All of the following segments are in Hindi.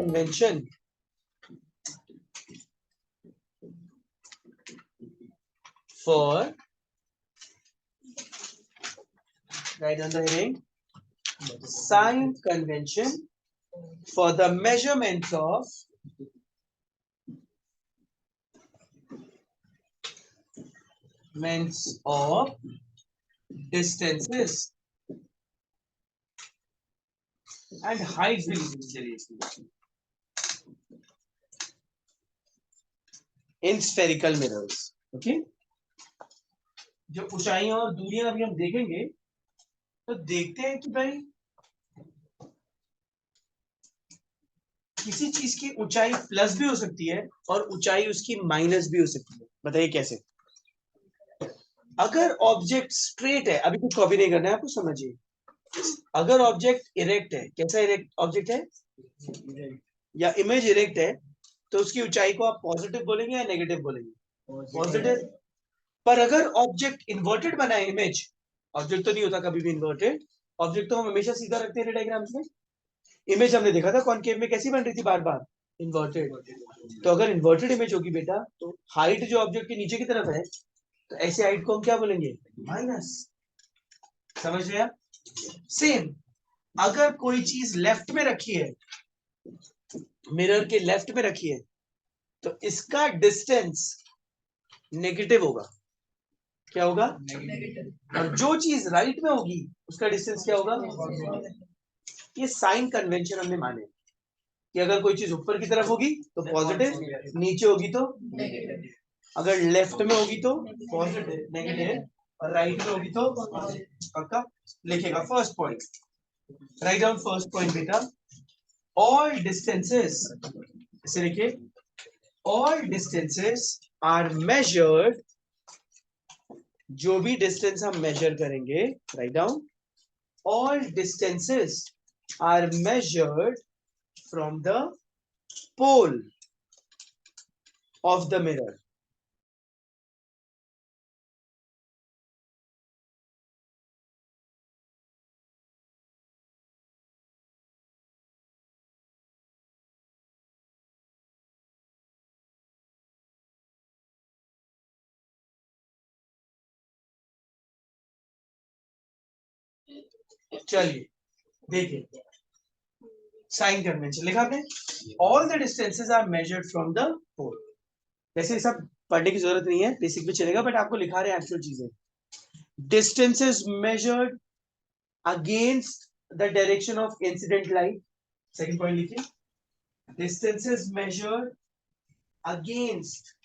convention for, write on the heading, sign convention for the measurement of distances and heights भी लिख दीजिए in spherical mirrors. ओके, जो ऊंचाइयां और दूरियां अभी हम देखेंगे तो देखते हैं कि भाई किसी चीज की ऊंचाई प्लस भी हो सकती है और ऊंचाई उसकी माइनस भी हो सकती है. बताइए कैसे. अगर ऑब्जेक्ट स्ट्रेट है, अभी कुछ कॉपी नहीं करना है आपको, समझिए. अगर ऑब्जेक्ट इरेक्ट है, कैसा इरेक्ट ऑब्जेक्ट है या इमेज इरेक्ट है, तो उसकी ऊंचाई को आप पॉजिटिव बोलेंगे या नेगेटिव बोलेंगे? पॉजिटिव. पर अगर ऑब्जेक्ट इन्वर्टेड बना है, इमेज, ऑब्जेक्ट तो नहीं होता कभी भी इन्वर्टेड, ऑब्जेक्ट तो हम हमेशा सीधा रखते हैं डायग्राम्स में. इमेज हमने देखा था कॉनकेव में कैसी बन रही थी, बार बार इन्वर्टेड. तो अगर इन्वर्टेड इमेज होगी बेटा, तो हाइट जो ऑब्जेक्ट के नीचे की तरफ है, तो ऐसे हाइट को हम क्या बोलेंगे? माइनस. समझ रहे आप? सेम अगर कोई चीज लेफ्ट में रखी है, मिरर के लेफ्ट में रखी है, तो इसका डिस्टेंस नेगेटिव होगा. क्या होगा? नेगेटिव. और जो चीज राइट में होगी उसका डिस्टेंस क्या होगा? ये साइन कन्वेंशन हमने माने कि अगर कोई चीज ऊपर की तरफ होगी तो पॉजिटिव, नीचे होगी तो नेगेटिव. अगर लेफ्ट में होगी तो पॉजिटिव, नेगेटिव, और राइट में होगी तो पक्का. लिखेगा first point, write down first point बेटा. ऑल डिस्टेंसेस, इसे लिखिए, ऑल डिस्टेंसेस आर मेजर्ड, जो भी डिस्टेंस हम मेजर करेंगे, right down, all distances are measured from the pole of the mirror. चलिए देखिए, साइन कन्वेंशन लिखा आपने. All the distances are measured from the pole. वैसे सब पढ़ने की जरूरत नहीं है, बेसिक भी चलेगा, बट आपको लिखा रहे हैं एक्चुअल चीजें. Distances measured against the direction of incident light. Second point लिखिए, distances measured against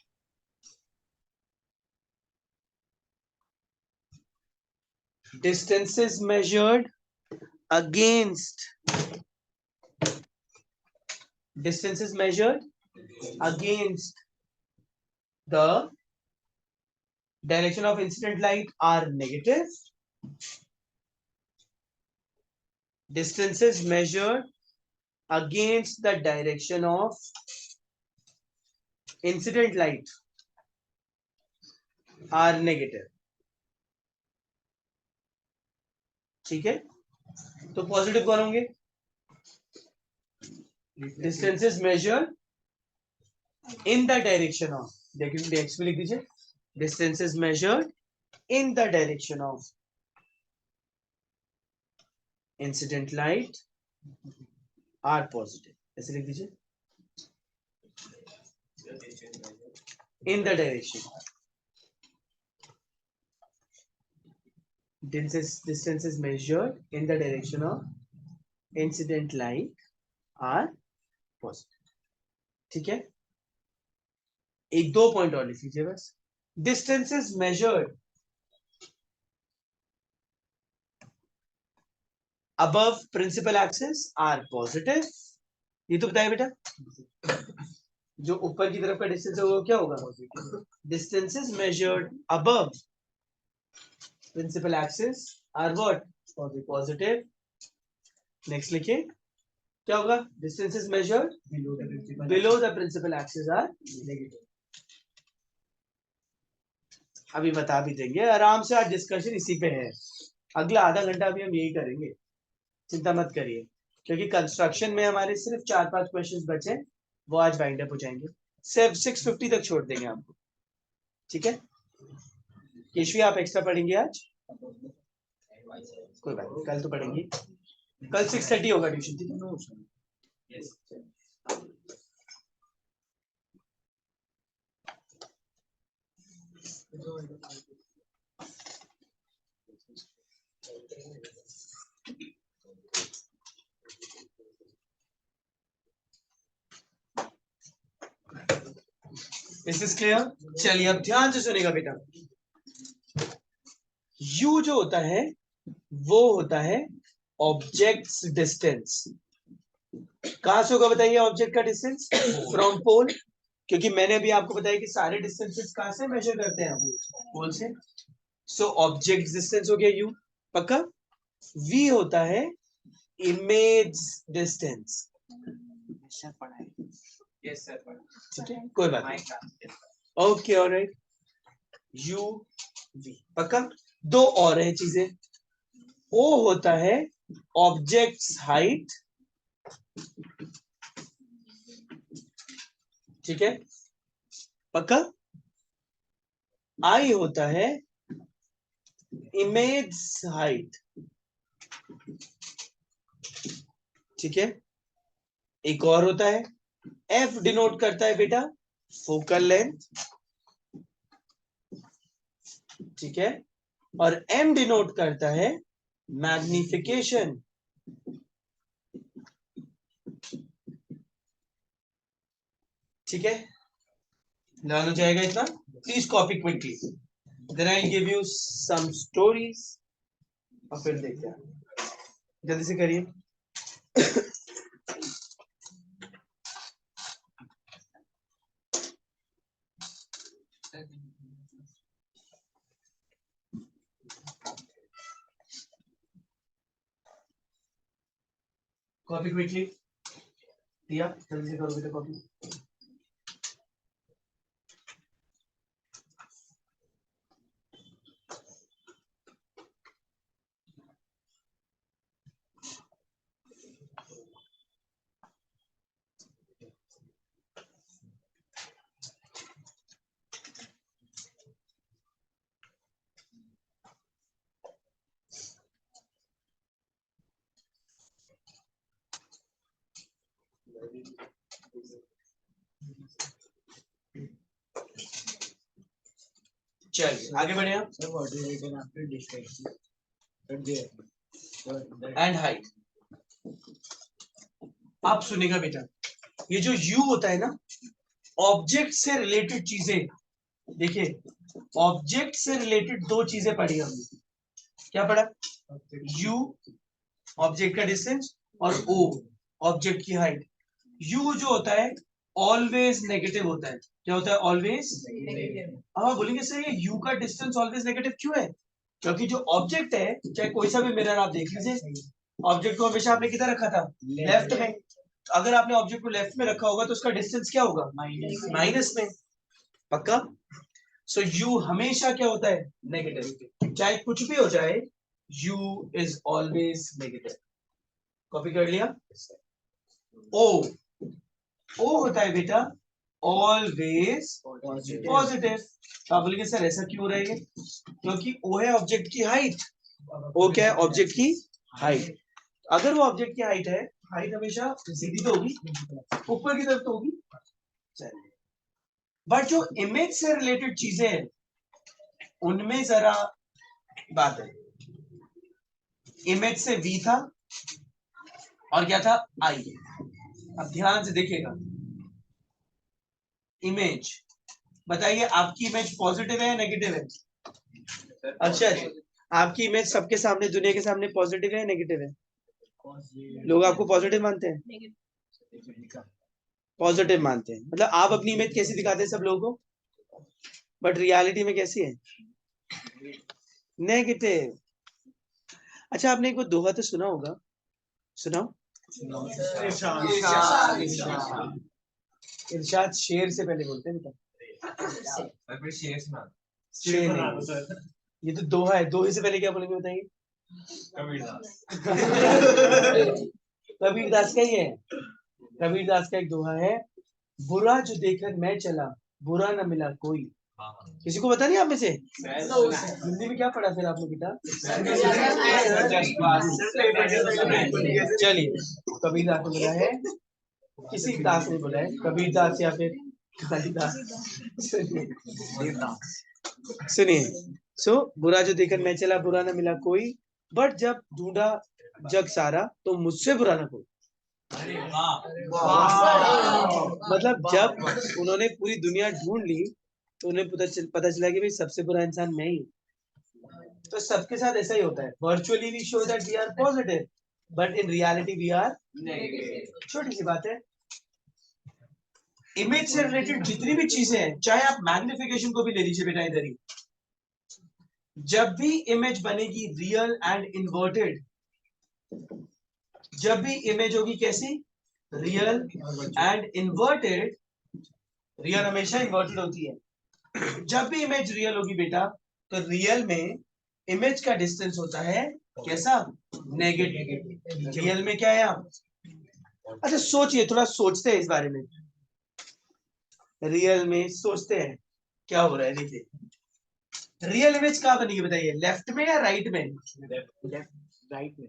distances measured against distances measured against the direction of incident light are negative. Distances measured against the direction of incident light are negative. ठीक है, तो पॉजिटिव कौन होंगे? Distances measured in the direction of, देखिए डेक्स में लिख दीजिए, distances measured in the direction of incident light are positive. ऐसे लिख दीजिए, in the direction, distances measured in the direction of incident light are positive. ठीक है, एक दो पॉइंट और लिख लीजिए बस. distances measured above principal axis are positive. ये तो बताया बेटा, जो ऊपर की तरफ का डिस्टेंस है वो क्या होगा? distances measured above principal axis are what? Positive. Next लिखिए, क्या होगा? distances measured below the principal axis are negative. अभी बता भी देंगे आराम से, आज डिस्कशन इसी पे है. अगला आधा घंटा भी हम यही करेंगे, चिंता मत करिए. क्योंकि कंस्ट्रक्शन में हमारे सिर्फ 4-5 क्वेश्चंस बचे, वो आज वाइंड अप हो जाएंगे। सिर्फ 650 तक छोड़ देंगे आपको, ठीक है। केशवी आप एक्स्ट्रा पढ़ेंगे आज? कोई बात नहीं, कल तो पढ़ेंगे। कल 6:30 होगा ट्यूशन, ठीक है। Is this clear? चलिए अब ध्यान से सुनेगा बेटा। U जो होता है वो होता है ऑब्जेक्ट्स डिस्टेंस। कहां से होगा बताइए ऑब्जेक्ट का डिस्टेंस? फ्रॉम पोल, क्योंकि मैंने अभी आपको बताया कि सारे डिस्टेंसेस कहां से मेजर करते हैं हम? पोल से। सो ऑब्जेक्ट डिस्टेंस हो गया U, पक्का। V होता है इमेज डिस्टेंस। ठीक है, कोई बात नहीं। Okay, alright. U V, पक्का। दो और है चीजें। O होता है ऑब्जेक्ट्स हाइट, ठीक है, पक्का। I होता है इमेज हाइट, ठीक है। एक और होता है F डिनोट करता है बेटा फोकल लेंथ, ठीक है, और M डिनोट करता है मैग्निफिकेशन। ठीक है, ध्यान हो जाएगा इतना। Please copy quickly, then I give you some stories और फिर देखते हैं। जल्दी से करिए। कॉपी क्विकली दिया, जल्दी से करो बेटा कॉपी। चलिए आगे बढ़े हम। And height. आप सुनेगा बेटा, ये जो U होता है ना, ऑब्जेक्ट से रिलेटेड चीजें, देखिए ऑब्जेक्ट से रिलेटेड दो चीजें पढ़ी हमने। क्या पढ़ा? U ऑब्जेक्ट का डिस्टेंस और O ऑब्जेक्ट की हाइट। U जो होता है ऑलवेज नेगेटिव होता है। क्या होता है? Always negative. हाँ बोलेंगे सर ये U का डिस्टेंस ऑलवेज नेगेटिव क्यों है? क्योंकि जो ऑब्जेक्ट है, चाहे कोई सा भी मिरर आप देख लीजिए, ऑब्जेक्ट को हमेशा आपने किधर रखा था? लेफ्ट में। तो अगर आपने ऑब्जेक्ट को लेफ्ट में रखा होगा तो उसका डिस्टेंस क्या होगा? माइनस में, पक्का। सो U हमेशा क्या होता है? नेगेटिव। चाहे कुछ भी हो जाए, U is always negative. Copy कर लिया? O होता है बेटा ऑलवेज पॉजिटिव। तो आप बोलेंगे सर ऐसा क्यों रहेगा? क्योंकि O है ऑब्जेक्ट की हाइट। O क्या है? ऑब्जेक्ट की हाइट। अगर वो ऑब्जेक्ट की हाइट है, हाइट हमेशा सीधी तो होगी, ऊपर की तरफ तो होगी। बट जो इमेज से रिलेटेड चीजें हैं उनमें जरा बात है। इमेज से V था और क्या था? I। अब ध्यान से देखिएगा, इमेज बताइए आपकी इमेज पॉजिटिव है या नेगेटिव है? अच्छा जी, आपकी इमेज सबके सामने, दुनिया के सामने पॉजिटिव है या नेगेटिव है? लोग आपको पॉजिटिव मानते हैं? पॉजिटिव मानते हैं, मतलब आप अपनी इमेज कैसी दिखाते हैं सब लोगों को, बट रियलिटी में कैसी है? नेगेटिव। अच्छा आपने एक वो दोहा तो सुना होगा, सुनाओ। इरशाद शेर से पहले बोलते हैं बेटा। शेर नहीं, ये तो दोहा है। दोहे से पहले क्या बोलेंगे बताइए? कबीरदास का ही है। कबीरदास का एक दोहा है, बुरा जो देखकर मैं चला, बुरा न मिला कोई। किसी को पता नहीं आप में से? हिंदी में क्या पढ़ा फिर आपने बेटा? चलिए, कबीरदास ने बोला है, किसी दास ने बोला है, कबीरदास या फिर कालिदास। सुनिए, सो बुरा जो देखकर मैं चला, बुरा न मिला कोई, बट जब ढूंढा जग सारा, तो मुझसे बुरा न कोई। मतलब जब उन्होंने पूरी दुनिया ढूंढ ली, तो उन्हें पता चला कि भाई सबसे बुरा इंसान मैं ही हूँ। तो सबके साथ ऐसा ही होता है। Virtually we show that we are positive, but in reality we are negative. छोटी सी बात है। इमेज से रिलेटेड जितनी भी चीजें हैं, चाहे आप मैग्निफिकेशन को भी ले लीजिए बेटा इधर ही, जब भी इमेज बनेगी रियल एंड इन्वर्टेड, जब भी इमेज होगी कैसी, रियल एंड इन्वर्टेड, रियल हमेशा इन्वर्टेड होती है। जब भी इमेज रियल होगी बेटा, तो रियल में इमेज का डिस्टेंस होता है कैसा, नेगेटिव। रियल में क्या है आप, अच्छा सोचिए, थोड़ा सोचते हैं इस बारे में। रियल में सोचते हैं क्या हो रहा है। देखिए, रियल इमेज कहाँ बनेगी बताइए, लेफ्ट में या राइट में? राइट में।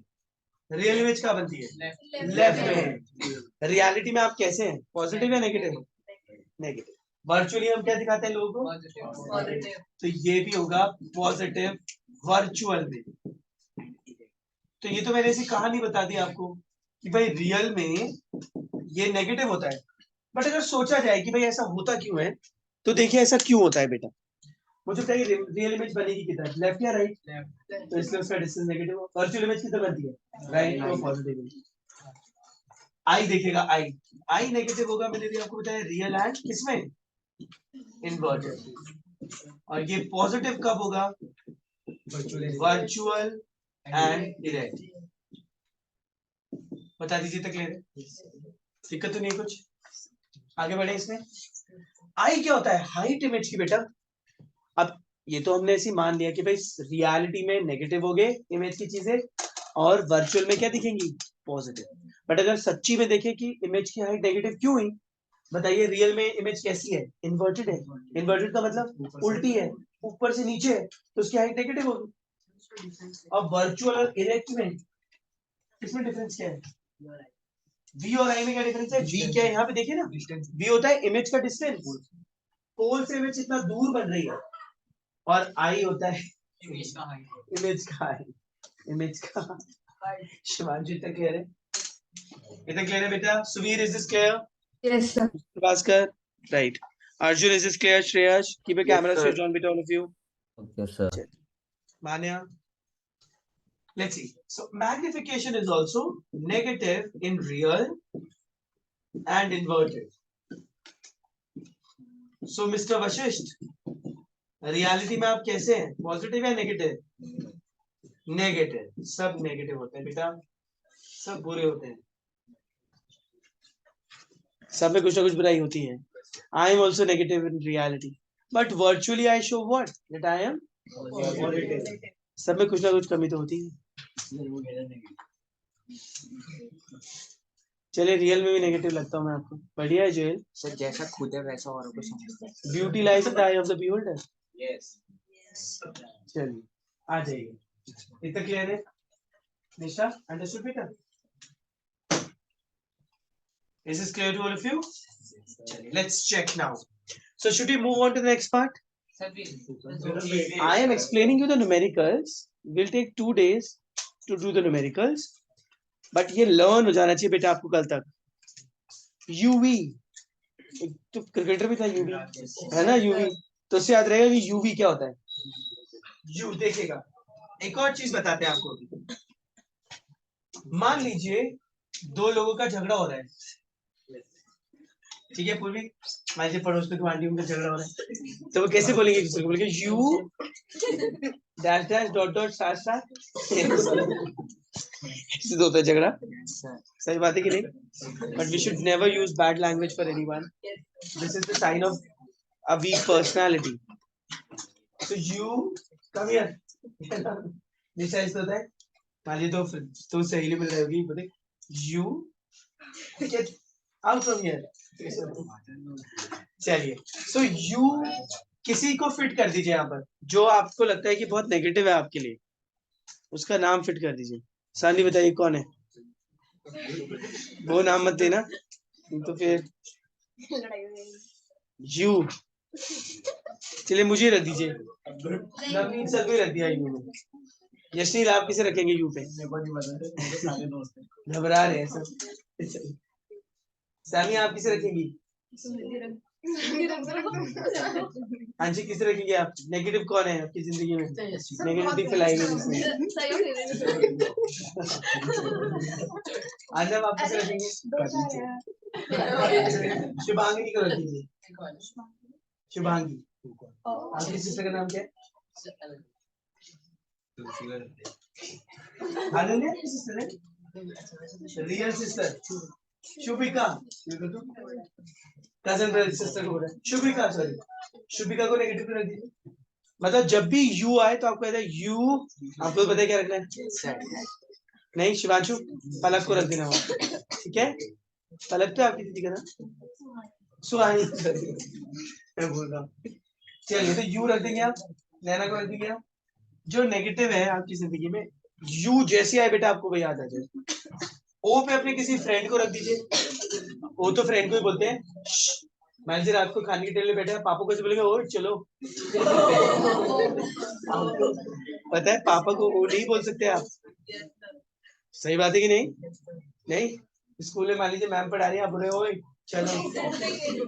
रियल इमेज कहाँ बनती है? लेफ्ट में। रियलिटी में आप कैसे हैं, पॉजिटिव या नेगेटिव? नेगेटिव। वर्चुअली हम क्या दिखाते हैं लोगों को? पॉजिटिव। तो ये भी होगा पॉजिटिव वर्चुअल में। तो ये तो मैंने ऐसी कहानी बता दी आपको कि भाई रियल में ये नेगेटिव होता है, बट अगर सोचा जाए कि भाई ऐसा होता क्यों है, तो देखिए ऐसा क्यों होता है बेटा। मुझे बताइए, रियल इमेज बनेगी किधर, लेफ्ट या राइट? तो इसलिए उसका डिस्टेंस नेगेटिव हो। वर्चुअल इमेज किधर बनती है? राइट, तो पॉजिटिव। आई देखेगा, आई आई नेगेटिव होगा, मैंने भी आपको बताया, रियल एंड किसमें, इन्वर्टेड। और ये पॉजिटिव कब होगा? Virtual and erect. बता दीजिए तक ले रहे, दिक्कत तो नहीं है कुछ? आगे बढ़े इसमें। आई क्या होता है? हाइट इमेज की बेटा। अब ये तो हमने ऐसी मान लिया कि भाई रियलिटी में नेगेटिव हो गए इमेज की चीजें, और वर्चुअल में क्या दिखेंगी, पॉजिटिव। बट अगर सच्ची में देखें कि इमेज की हाइट नेगेटिव क्यों हुई, बताइए। रियल में इमेज कैसी है? इन्वर्टेड है। इन्वर्टेड का मतलब उल्टी है, ऊपर से नीचे है, तो उसकी हाइट नेगेटिव होगी। अब वर्चुअल और इरेक्ट में इसमें डिफरेंस क्या है? वी और आई में क्या डिफरेंस है? वी क्या है यहाँ पे देखिए ना, वी होता है इमेज का डिस्टेंस, पोल से इमेज इतना दूर बन रही है, और आई होता है इमेज का हाइट, इमेज का। शिवांशी तक क्लियर है? इतना क्लियर है बेटा? Suvir, is this clear? Yes, sir. Bhaskar, right. Arjun, is this clear? Shreyash, keep your camera switched on, beta, all of you. Okay, sir. Manya, let's see. So magnification is also negative in real and inverted. So Mr. Vashisht, reality में आप कैसे हैं, पॉजिटिव या नेगेटिव? नेगेटिव। सब नेगेटिव होते हैं बेटा, सब बुरे होते हैं, सब में कुछ ना कुछ बुराई होती है। I am also negative in reality, but virtually I show what, that I am positive. सब में कुछ ना कुछ कमी तो होती है। चलिए, रियल में भी नेगेटिव लगता हूँ मैं आपको, बढ़िया है जोएल। सर जैसा खुद है वैसा और को समझता है। Beauty lies in the I of the beholder. Yes. चलिए आ जाइए, इतना क्लियर है? निशा, अंडरस्टूड बेटा? Is this clear to all of you? Let's check now. So should we move on to the next part? I am explaining you the numericals. We'll take 2 days to do the numericals. But ये learn हो जाना चाहिए बेटा आपको कल तक। UV, तो क्रिकेटर भी था UV, है ना UV, तो उससे याद रहेगा कि UV क्या होता है। यू देखिएगा, एक और चीज बताते हैं आपको। मान लीजिए 2 लोगों का झगड़ा हो रहा है, ठीक है पूर्वी, मान लीजिए पड़ोस में आंटी उनका झगड़ा हो रहा है, तो वो कैसे बोलेंगे किसी को? बोलेंगे you dash dash dot dot star star, इससे तो होता है झगड़ा। सही बात है कि नहीं? But we should never use bad language for anyone. This is the sign of a weak personality. So you come here, Nisha, इससे होता है मान लीजिए तो सहेली मिल रही होगी, बोले you get out from here. चलिए, सो यू किसी को फिट कर दीजिए यहाँ पर जो आपको लगता है कि बहुत नेगेटिव है आपके लिए, उसका नाम फिट कर दीजिए। सानी बताइए कौन है? वो नाम मत देना तो फिर यू। चलिए मुझे रख दीजिए, नवनीत सर को रख दिया यू में। यशनील आप किसे रखेंगे यू पे? घबरा रहे हैं सब। सानिया आप किसे रखेंगी? आंशिक किसे रखेंगे आप? नेगेटिव कौन है आपकी जिंदगी में? नेगेटिव फैलाएंगे जिसमें। आनंद आप किसे रखेंगे? शुभांगी को रखिए। शुभांगी, आपकी सिस्टर का नाम क्या है? अनन्या की सिस्टर है? Real sister Shubhika, cousin brother sister को बोला शुभिका, सॉरी शुभिका को नेगेटिव पे रख दीजिए। मतलब जब भी यू आए तो आपको कहता है यू, आपको पता है क्या रखना है? नहीं शिवांशु, पलक को रख देना वहां, ठीक है? पलक तो आपकी दीदी का ना, सुहानी मैं बोल रहा हूँ। चलिए तो यू रख देंगे आप, नैना को रख देंगे आप। जो नेगेटिव है आपकी जिंदगी में, यू जैसे आए बेटा आपको वही याद आ जाए। ओ पे अपने किसी फ्रेंड को रख दीजिए। ओ तो फ्रेंड को ही बोलते हैं। मान लीजिए रात को खाने के टेबल पे बैठे हैं, पापा को बोलेंगे ओ चलो। पता है पापा को ओ नहीं बोल सकते आप, सही बात है कि नहीं? नहीं, स्कूल में मान लीजिए मैम पढ़ा रही है, आप बोले ओए चलो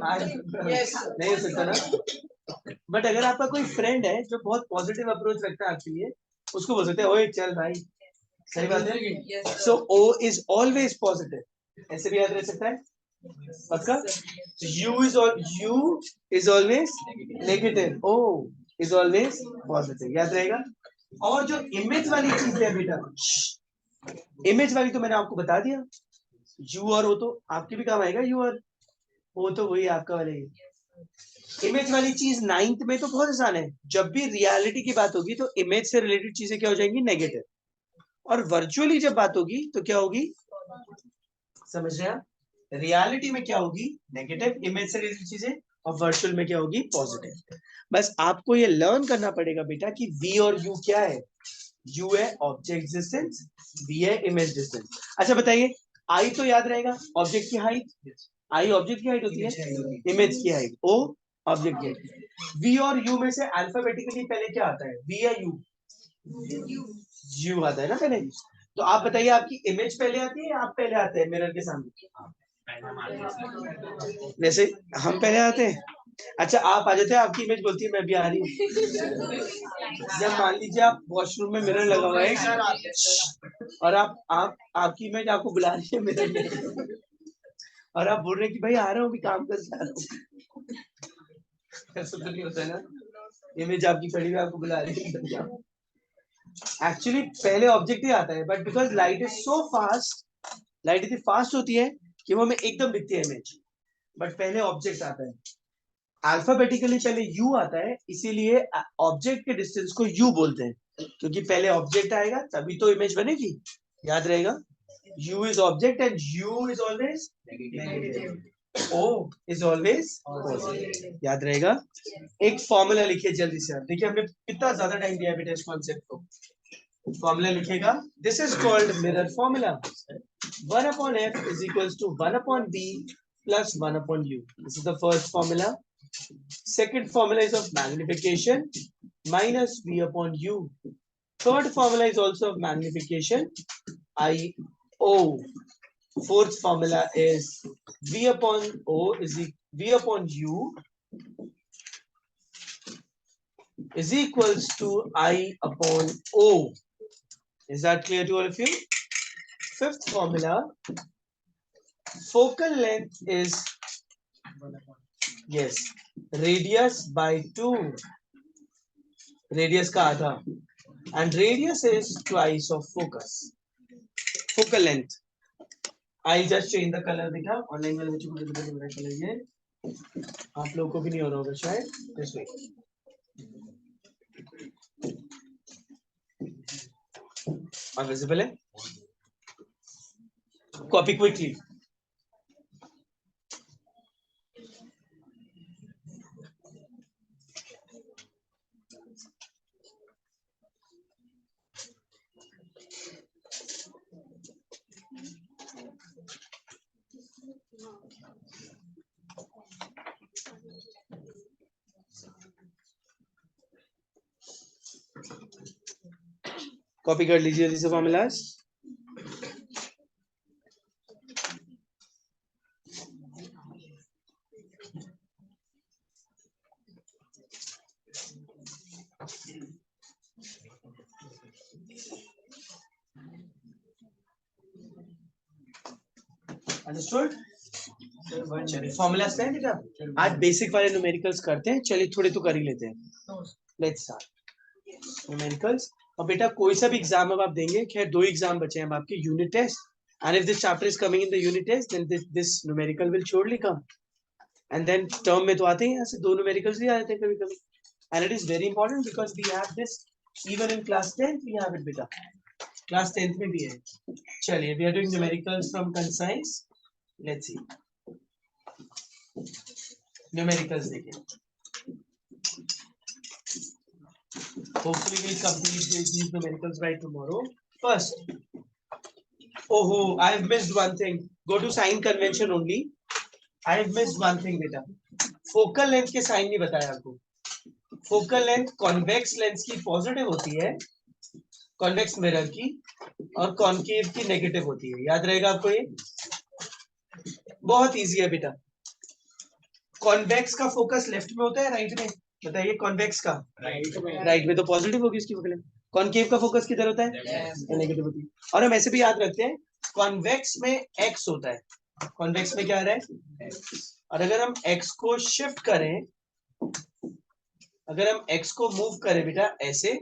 आज नहीं हो सकता ना। बट अगर आपका कोई फ्रेंड है जो बहुत पॉजिटिव अप्रोच रखता है आपके लिए, उसको बोल सकते हैं ओए चल भाई, सही बात है। So O is always positive, ऐसे भी याद रह सकता है पक्का। U is always negative, O is always positive, याद रहेगा। और जो इमेज वाली चीज है बेटा, इमेज वाली तो मैंने आपको बता दिया, यू और ओ तो आपके भी काम आएगा, यू और ओ तो वही आपका वाले ही। इमेज वाली चीज 9th में तो बहुत आसान है, जब भी रियलिटी की बात होगी तो इमेज से रिलेटेड चीजें क्या हो जाएंगी? नेगेटिव। और वर्चुअली जब बात होगी तो क्या होगी? समझ रहे हैं? रियलिटी में क्या होगी? नेगेटिव। इमेज से रिलेटेड चीजें, और वर्चुअल में क्या होगी? पॉजिटिव। बस आपको ये लर्न करना पड़ेगा बेटा कि वी और यू क्या है। यू है ऑब्जेक्ट डिस्टेंस, वी है इमेज डिस्टेंस। अच्छा बताइए, आई तो याद रहेगा ऑब्जेक्ट की हाइट, आई ऑब्जेक्ट की हाइट होती है, इमेज की हाइट ओ ऑब्जेक्ट की हाइट। वी और यू में से अल्फाबेटिकली पहले क्या आता है? वी या यू? यू आता है ना पहले। तो आप बताइए, आपकी इमेज पहले आती है या आप पहले आते हैं मिरर के सामने? जैसे हम पहले आते हैं। अच्छा आप आ जाते हैं, आपकी इमेज बोलती है मैं भी आ रही हूँ। जब मान लीजिए आप वॉशरूम में मिरर लगा हुआ है और आप आपकी इमेज आपको बुला रही है मिरर में, और आप बोल रहे हैं कि भाई आ रहा हूँ, अभी काम कर जा रहा हूँ। ऐसा तो नहीं होता है ना, इमेज आपकी खड़ी हुई आपको बुला रही है। एक्चुअली पहले ऑब्जेक्ट ही आता है, but because light is so fast, light इतनी फास्ट होती है कि वो हमें एकदम दिखती है इमेज, बट पहले ऑब्जेक्ट आता है। अल्फाबेटिकली पहले यू आता है, इसीलिए ऑब्जेक्ट के डिस्टेंस को यू बोलते हैं, क्योंकि पहले ऑब्जेक्ट आएगा तभी तो इमेज बनेगी, याद रहेगा। U is object and U is always negative, O is always positive, याद रहेगा। एक फॉर्मूला लिखिए जल्दी से। देखिए हमने कितना ज्यादा टाइम दिया है बेटा इस कॉन्सेप्ट को। फॉर्मूला लिखिएगा, this is called mirror formula. 1 upon f is equals to 1 upon b plus 1 upon u. This is the first formula. Second formula is of magnification minus v upon u. Third formula is also of magnification I o. Fourth formula is v upon o is v upon u is equals to I upon o. Is that clear to all of you? Fifth formula, focal length is yes radius by 2, radius का आधा, and radius is twice of focus. Focal length, I just change the color. देखा ऑनलाइन वाले बच्चों को देखो मेरा कलर ये, आप लोगों को भी नहीं हो रहा होगा शायद, this way. और विजिबल है? Copy quickly. कॉपी कर लीजिए these formulas. Understood? चलिए फॉर्मूलाज पे बेटा आज बेसिक वाले न्यूमेरिकल्स करते हैं. चलिए थोड़े तो कर ही लेते हैं. Let's start numericals. और बेटा कोई सा भी एग्जाम अब आप देंगे, खैर 2 एग्जाम बचे हैं अब आपके, unit test. And if this chapter is coming in the unit test then this numerical will surely come. And then term में तो आते हैं, यहाँ से 2 न्यूमेरिकल्स भी आ जाते हैं कभी कभी. And it is very important because we have this even in class 10th we have it बेटा, क्लास 10th में भी है. चलिए we are doing numericals from concise. Let's see numericals देखिए. Hopefully we'll complete these numericals by tomorrow. First, oh, I have missed one thing. Go to sign convention only. I have missed one thing, beta. Focal length के sign नहीं बताया आपको. Focal length convex lens की positive होती है, convex mirror की, और concave की negative होती है. याद रहेगा आपको ये? बहुत easy है बेटा. Convex का focus left में होता है right में? बताइए कॉन्वेक्स का राइट में तो पॉजिटिव होगी उसकी फोकल लेंथ. कॉनकेव का फोकस किधर होता है? नेगेटिव होती है. और हम ऐसे भी याद रखते हैं कॉन्वेक्स में एक्स होता है. कॉन्वेक्स में क्या आ रहा है? और अगर हम एक्स को शिफ्ट करें, अगर हम एक्स को मूव करें बेटा ऐसे,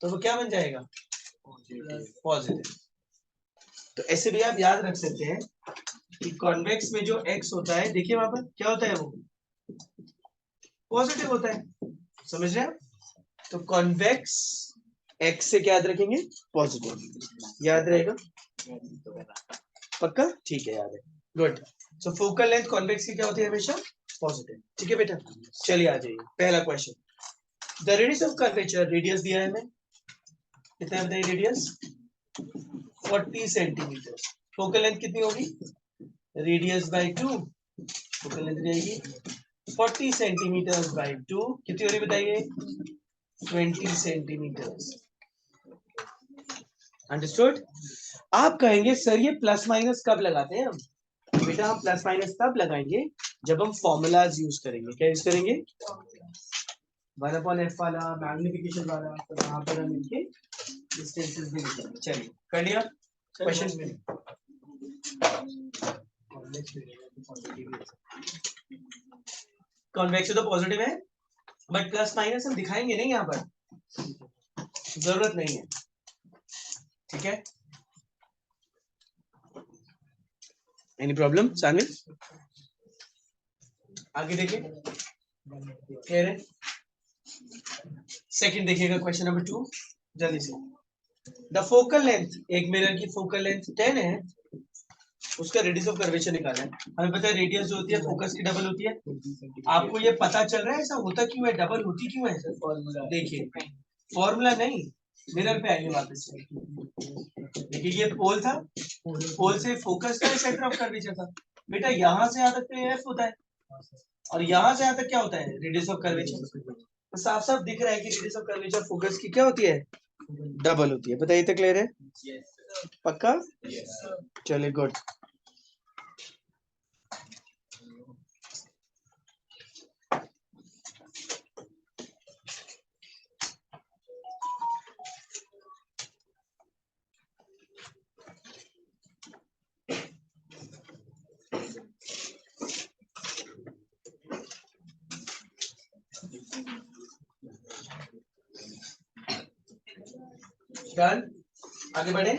तो वो क्या बन जाएगा? पॉजिटिव. तो ऐसे भी आप याद रख सकते हैं कि कॉन्वेक्स में जो एक्स होता है, देखिए वहां पर क्या होता है, वो पॉजिटिव होता है. समझ रहे हैं? तो कॉन्वेक्स एक्स से क्या याद रखेंगे? पॉजिटिव. याद रहेगा? पक्का? ठीक है, याद है. गुड. सो फोकल लेंथ कॉन्वेक्स की क्या होती है? हमेशा पॉजिटिव. ठीक है बेटा. चलिए आ जाइए पहला question. The radius of curvature, radius दिया है हमें, कितना बताइए? Radius 40 centimetre. फोकल लेंथ कितनी होगी? Radius bye 2. फोकल लेंथ रहेगी 40 सेंटीमीटर बाई 2. कितनी हो रही बताइए? 20 सेंटीमीटर. अंडरस्टूड? आप कहेंगे सर ये प्लस माइनस कब लगाते हैं हम? बेटा हम प्लस माइनस तब लगाएंगे जब हम फॉर्मूलाज यूज करेंगे. क्या यूज करेंगे? 1/f वाला, मैग्निफिकेशन वाला. तो वहां पर हम इनके डिस्टेंसेस भी लिखेंगे. चलिए कर लिया क्वेश्चन में. कॉन्वेक्स तो पॉजिटिव है, बट प्लस माइनस हम दिखाएंगे नहीं यहाँ पर, जरूरत नहीं है. ठीक है? एनी प्रॉब्लम सामने? आगे देखिए. क्लियर है? सेकंड देखिएगा क्वेश्चन नंबर 2 जल्दी से. द फोकल लेंथ, एक मिरर की फोकल लेंथ 10 है, उसका रेडियस ऑफ कर्वेचर निकालना है. हमें पता है रेडियस जो होती है फोकस की डबल होती है. आपको ये पता चल रहा है ऐसा होता क्यों है, डबल होती क्यों है? देखिए फॉर्मूला नहीं, मिरर पे आइए वापस. देखिए ये पोल था, पोल से फोकस का सेंटर ऑफ कर्वेचर था. बेटा यहाँ से यहाँ तक तो एफ होता है, और यहाँ से यहाँ तक क्या होता है? Radius of curvature. तो साफ साफ दिख रहा है कि रेडियस ऑफ कर्वेचर फोकस की क्या होती है? डबल होती है. बताइए तो क्लियर है? पक्का? चलिए गुड. डन. आगे बढ़े.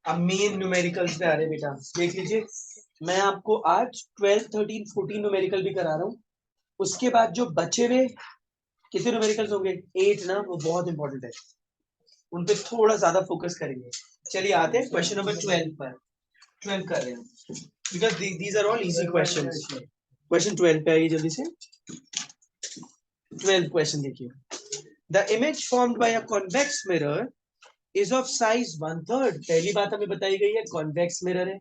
अब मेन न्यूमेरिकल्स पे आ रहे बेटा. देख लीजिए मैं आपको आज 12, 13, 14 न्यूमेरिकल भी करा रहा हूँ. उसके बाद जो बचे हुए कितने न्यूमेरिकल्स होंगे? 8 ना, वो बहुत इंपॉर्टेंट है, उन पे थोड़ा ज्यादा फोकस करेंगे. चलिए आते हैं क्वेश्चन नंबर 12 पर. 12 कर रहे हैं because these are all easy questions. Question 12 पे आइए जल्दी से. 12 question देखिए. The image formed by a convex mirror is of size 1/3. पहली बात हमें बताई गई है convex mirror है.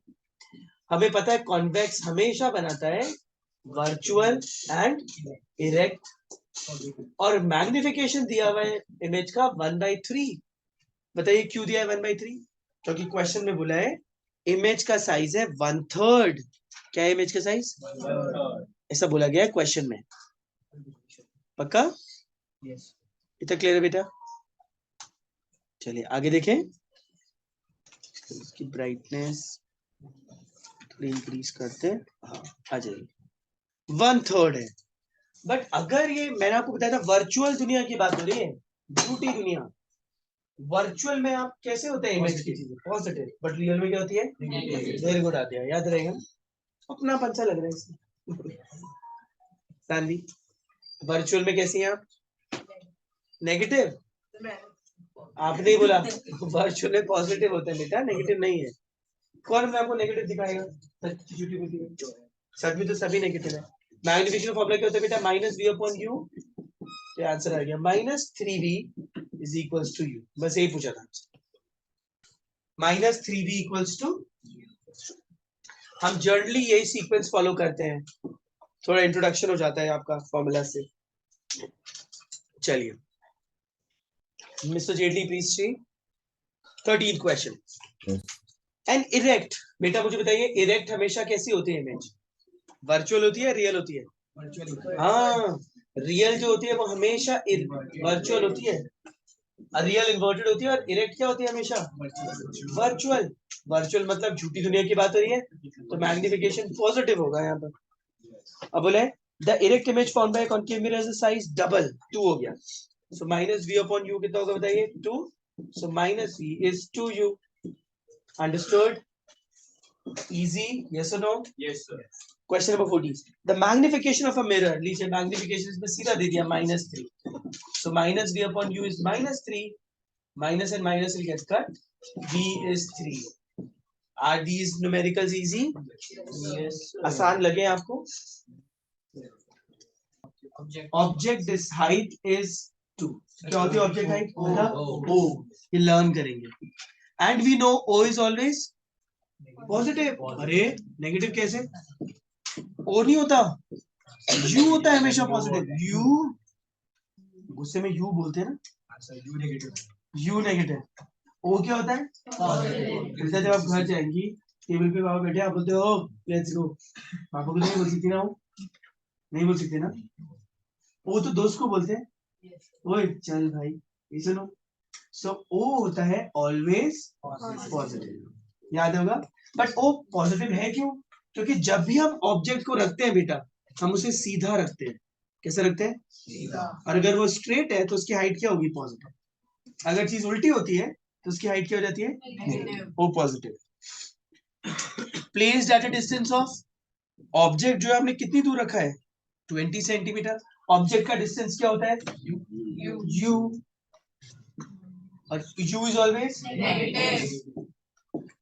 हमें पता है convex हमेशा बनाता है virtual and erect. और मैग्निफिकेशन दिया हुआ है इमेज का 1/3. बताइए क्यों दिया है 1/3? क्योंकि क्वेश्चन में बोला है इमेज का साइज है 1/3. क्या है इमेज का साइज? ऐसा बोला गया है क्वेश्चन में. पक्का? इतना क्लियर है बेटा? चलिए आगे देखें. इसकी ब्राइटनेस थोड़ी इंक्रीज करते हैं. हाँ आ जाइए. 1/3 है. बट अगर ये मैंने आपको बताया था वर्चुअल दुनिया की बात हो रही है, झूठी दुनिया. वर्चुअल में आप कैसे होते हैं इमेज की चीजें पॉजिटिव, बट रियल में क्या होती है? Very good. आते हैं, याद रहेगा. अपना पंचा लग रहा है इसमें. सानवी वर्चुअल में कैसी हैं आप? नेगेटिव. आपने ही बोला वर्चुअल में पॉजिटिव होते हैं बेटा, नेगेटिव नहीं है. कौन मैं आपको नेगेटिव दिखाएगा? सच झूठी बोलती है. सच में तो सभी नेगेटिव है. मैग्निफिकेशन फॉर्मूला क्या होता है बेटा? -v/u. तो आंसर आ गया -3v is equals to u. बस यही पूछा था. -3v equals to. हम जनरली यही सीक्वेंस फॉलो करते हैं. थोड़ा इंट्रोडक्शन हो जाता है आपका फॉर्मूला से. चलिए mister Jaitley please see 13th question. And erect. बेटा मुझे बताइए इरेक्ट हमेशा कैसी होती है इमेज? वर्चुअल होती है, रियल होती है? हाँ, रियल जो होती है वो हमेशा वर्चुअल होती है. रियल इन्वर्टेड होती है और इरेक्ट क्या होती है? हमेशा वर्चुअल. वर्चुअल मतलब झूठी दुनिया की बात हो रही है, तो मैग्निफिकेशन पॉजिटिव होगा यहाँ पर. अब बोले the erect image found by concave mirror is size double 2 हो गया. सो -v/u कितना होगा बताइए? 2. सो -v is 2u. Understood? Easy? Yes or no? Yes, sir. Question number 14. The magnification of a mirror. लीजिए magnification इसमें सीधा दे दिया -3. So -v/u is -3. Minus and minus will get cut. V is 3. Are these numericals easy? Yes. आसान लगे आपको? Object this height is 2. क्या होती है object height? O. ये learn करेंगे. And we know O is always positive. अरे negative कैसे? O नहीं होता, U होता है हमेशा positive. U गुस्से में U बोलते हैं ना? U negative. U negative. O क्या होता है? positive. जब आप घर जाएंगी टेबल पे पापा बैठे, आप बोलते हो लेट्स गो. पापा को नहीं बोल सकती ना? वो नहीं बोल सकते ना? वो तो दोस्त को बोलते हैं, ओए चल भाई ये सुनो. सो ओ होता है ऑलवेज पॉजिटिव. याद होगा. बट ओ पॉजिटिव है क्यों? क्योंकि जब भी हम ऑब्जेक्ट को रखते हैं बेटा, हम उसे सीधा रखते हैं. कैसे रखते हैं? सीधा. और अगर वो स्ट्रेट है तो उसकी हाइट क्या होगी? पॉजिटिव. अगर चीज उल्टी होती है तो उसकी हाइट क्या हो जाती है? Negative. O positive. Placed at a distance of. Object जो है हमने कितनी दूर रखा है? 20 सेंटीमीटर. ऑब्जेक्ट का डिस्टेंस क्या होता है? u. और u इज ऑलवेज नेगेटिव.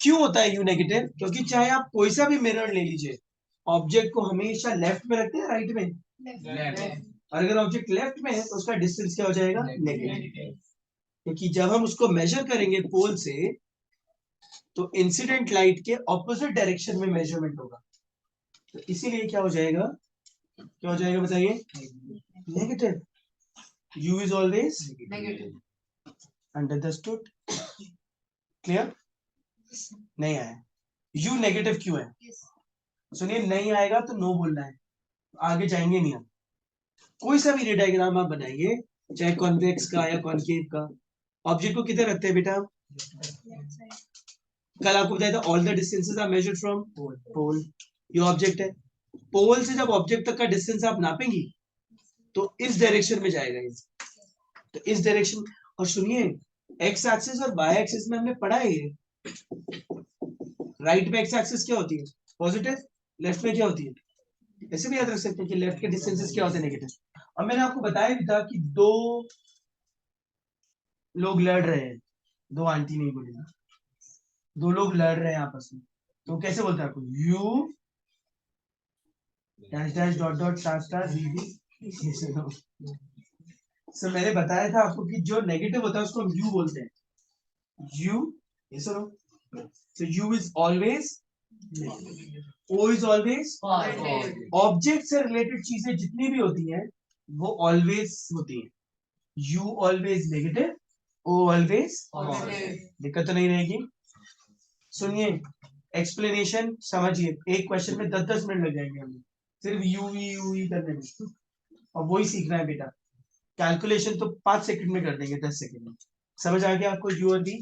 क्यों होता है u नेगेटिव? क्योंकि चाहे आप कोई सा भी मिरर ले लीजिए, ऑब्जेक्ट को हमेशा लेफ्ट में रखते हैं राइट में? लेफ्ट. और अगर ऑब्जेक्ट लेफ्ट में है तो उसका डिस्टेंस क्या हो जाएगा? नेगेटिव. क्योंकि जब हम उसको मेजर करेंगे पोल से तो इंसिडेंट लाइट के ऑपोजिट डायरेक्शन में मेजरमेंट होगा. तो इसीलिए क्या हो जाएगा? क्या हो जाएगा बताइए? Negative. u is always negative. Understood? Clear? नहीं आया. u नेगेटिव क्यों है? सुनिए नहीं आएगा तो नो बोलना है, आगे जाएंगे नहीं हम. कोई सा भी रे डायग्राम आप बनाइए, चाहे कॉन्वेक्स का या कॉनकेव का, ऑब्जेक्ट को किधर रखते हैं बेटा? कल आपको बताया था all the distances are measured from pole. ये ऑब्जेक्ट है, पोल से जब ऑब्जेक्ट तक का डिस्टेंस आप नापेंगी तो इस डायरेक्शन में जाएगा ये. तो इस डायरेक्शन. और सुनिए एक्स एक्सिस और वाई एक्सिस में हमने पढ़ा है ये. राइट में एक्स एक्सिस क्या होती है? पॉजिटिव. लेफ्ट में क्या होती है? ऐसे भी याद रख सकते हैं कि लेफ्ट के डिस्टेंसेस क्या होते हैं? नेगेटिव. और मैंने आपको बताया भी था कि दो लोग लड़ रहे हैं, दो आंटी नहीं बोली, दो लोग लड़ रहे हैं आपस में. तो कैसे बोलते हैं आपको u dash dash dot dot star star bb। सो मैंने बताया था आपको कि जो नेगेटिव होता है उसको हम u बोलते हैं। u ये सुनो, so u is always, o is always, object से रिलेटेड चीजें जितनी भी होती हैं वो ऑलवेज होती हैं। u always negative, o always, दिक्कत तो नहीं रहेगी। सुनिए, एक्सप्लेनेशन समझिए, एक क्वेश्चन में 10-10 मिनट लग जाएंगे हमें सिर्फ यू ई करने में, और वही सीखना है बेटा। कैलकुलेशन तो 5 सेकंड में कर देंगे, 10 सेकंड में। समझ आ गया आपको यू और बी?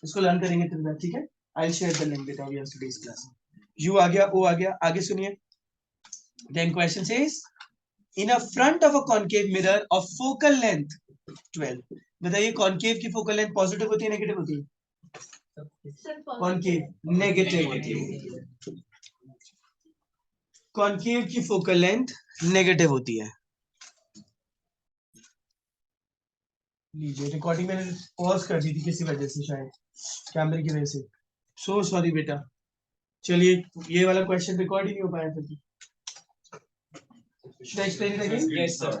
इसको लर्न करेंगे तुम, ठीक है? आई शेयर द लिंक बेटा यस्टरडेज क्लास। यू आ गया, ओ आ गया, आगे सुनिए। Then question says in a front of a concave mirror of focal length 12। बताइए कॉनकेव की फोकल लेंथ पॉजिटिव होती है नेगेटिव होती है? कॉनकेव नेगेटिव होती है। कॉनकेव की फोकल लेंथ नेगेटिव होती है। लीजिए, रिकॉर्डिंग मैंने पॉज कर दी थी किसी वजह से, शायद कैमरे की वजह से, सो सॉरी बेटा। चलिए, ये वाला क्वेश्चन रिकॉर्ड ही नहीं हो पाया था। Should I explain it again? Yes, sir.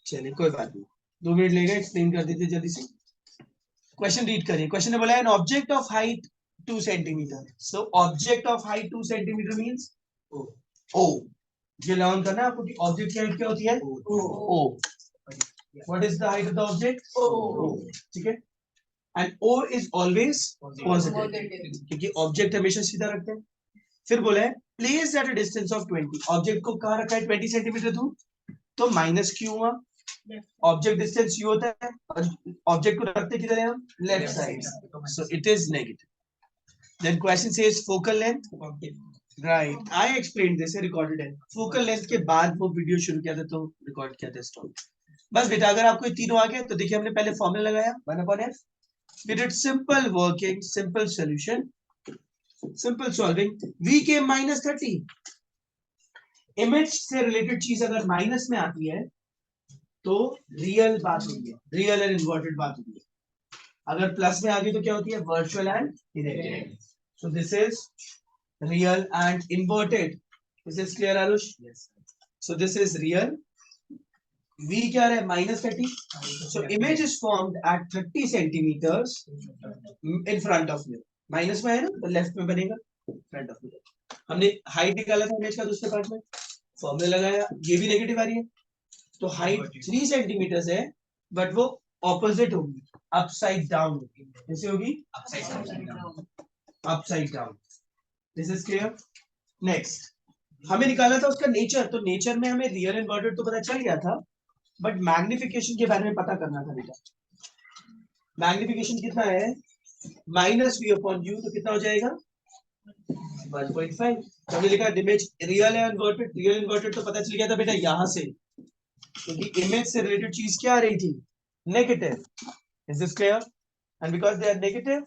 चलिए कोई बात नहीं, 2 मिनट लेगा, एक्सप्लेन कर देते जल्दी से। क्वेश्चन रीड करिए। क्वेश्चन ने बोला an object of height 2 centimetre. So object of height 2 centimetre means O. ये लर्न करना है आपको कि ऑब्जेक्ट की हाइट क्या होती है? O. What is the height of the object? O. ठीक है, and O is always positive, क्योंकि ऑब्जेक्ट हमेशा सीधा रखते हैं। फिर बोला है place at a distance of 20। Object को कहां रखा है? 20 सेंटीमीटर दूर, तो माइनस क्यू हुआ। ऑब्जेक्ट डिस्टेंस यू होता है, और ऑब्जेक्ट को रखते किधर है हम? Left side, so it is negative. Then question says focal length, right, I explain this, recorded है। फोकल लेंथ के बाद वो वीडियो शुरू किया था तो रिकॉर्ड किया था स्टॉप। बस बेटा, अगर आपको ये तीनों आ गए तो देखिए हमने पहले फॉर्मूला लगाया 1/f, we did simple working, simple solution, simple solving, v came -30। Image से रिलेटेड चीज अगर माइनस में आती है तो रियल बात होती है, रियल एंड इन्वर्टेड बात होती है। अगर प्लस में आ गई तो क्या होती है? Virtual and erected. So this is real and inverted. This is clear Aarush? So this is real, v क्या है? -30। so image is formed at 30 centimeters in front of mirror। Minus में है ना, तो लेफ्ट में बनेगा फ्रंट ऑफ मिरर। हमने हाइट निकाला था इमेज का दूसरे पार्ट में, फॉर्मूला लगाया, ये भी नेगेटिव आ रही है, तो हाइट 3 सेंटीमीटर है, बट वो ऑपोजिट होगी, अपसाइड डाउन होगी। कैसे होगी? Upside down. This is clear? Next, हमें निकाला था उसका नेचर, तो नेचर में हमें रियल इन्वर्टेड तो पता चल गया था, बट मैग्निफिकेशन के बारे में पता करना था बेटा। मैग्निफिकेशन कितना है? -v/u, तो कितना हो जाएगा? 1.5। तो हमने लिखा इमेज रियल है इन्वर्टेड, रियल इन्वर्टेड तो पता चल गया था बेटा यहां से, क्योंकि इमेज से रिलेटेड चीज क्या आ रही थी? Negative. Is this clear? And because they are negative,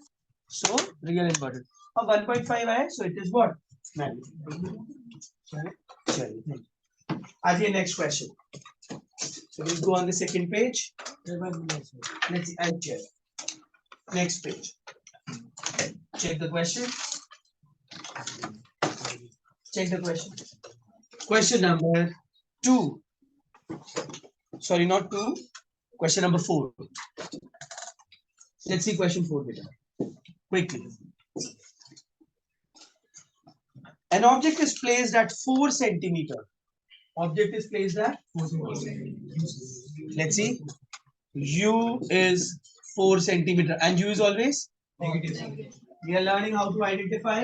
so real inverted. अब 1.5 आया, so it is what? Magnification. चलिए आइए next question. So we'll go on the second page. Let's see, I'll check. Next page. Check the question. Check the question. Question number 2. Sorry, not 2. Question number 4. Let's see question 4 beta. Quickly. An object is placed at 4 centimeter. Object is placed at 4 centimeter. Let's see. U is 4 centimeter and U is always negative. We are learning how to identify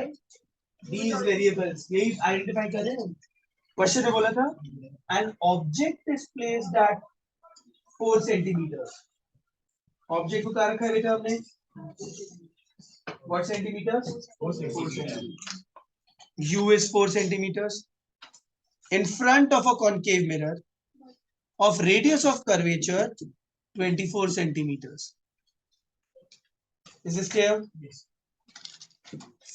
these variables. यही identify कर रहे हैं। Question में बोला था an object is placed at 4 centimeters. Object को कहाँ रखा है बेटा हमने? What centimeters? 4 centimeters. U is 4 centimeters. In front of a concave mirror of radius of curvature 24 centimeters. Is this clear? Yes.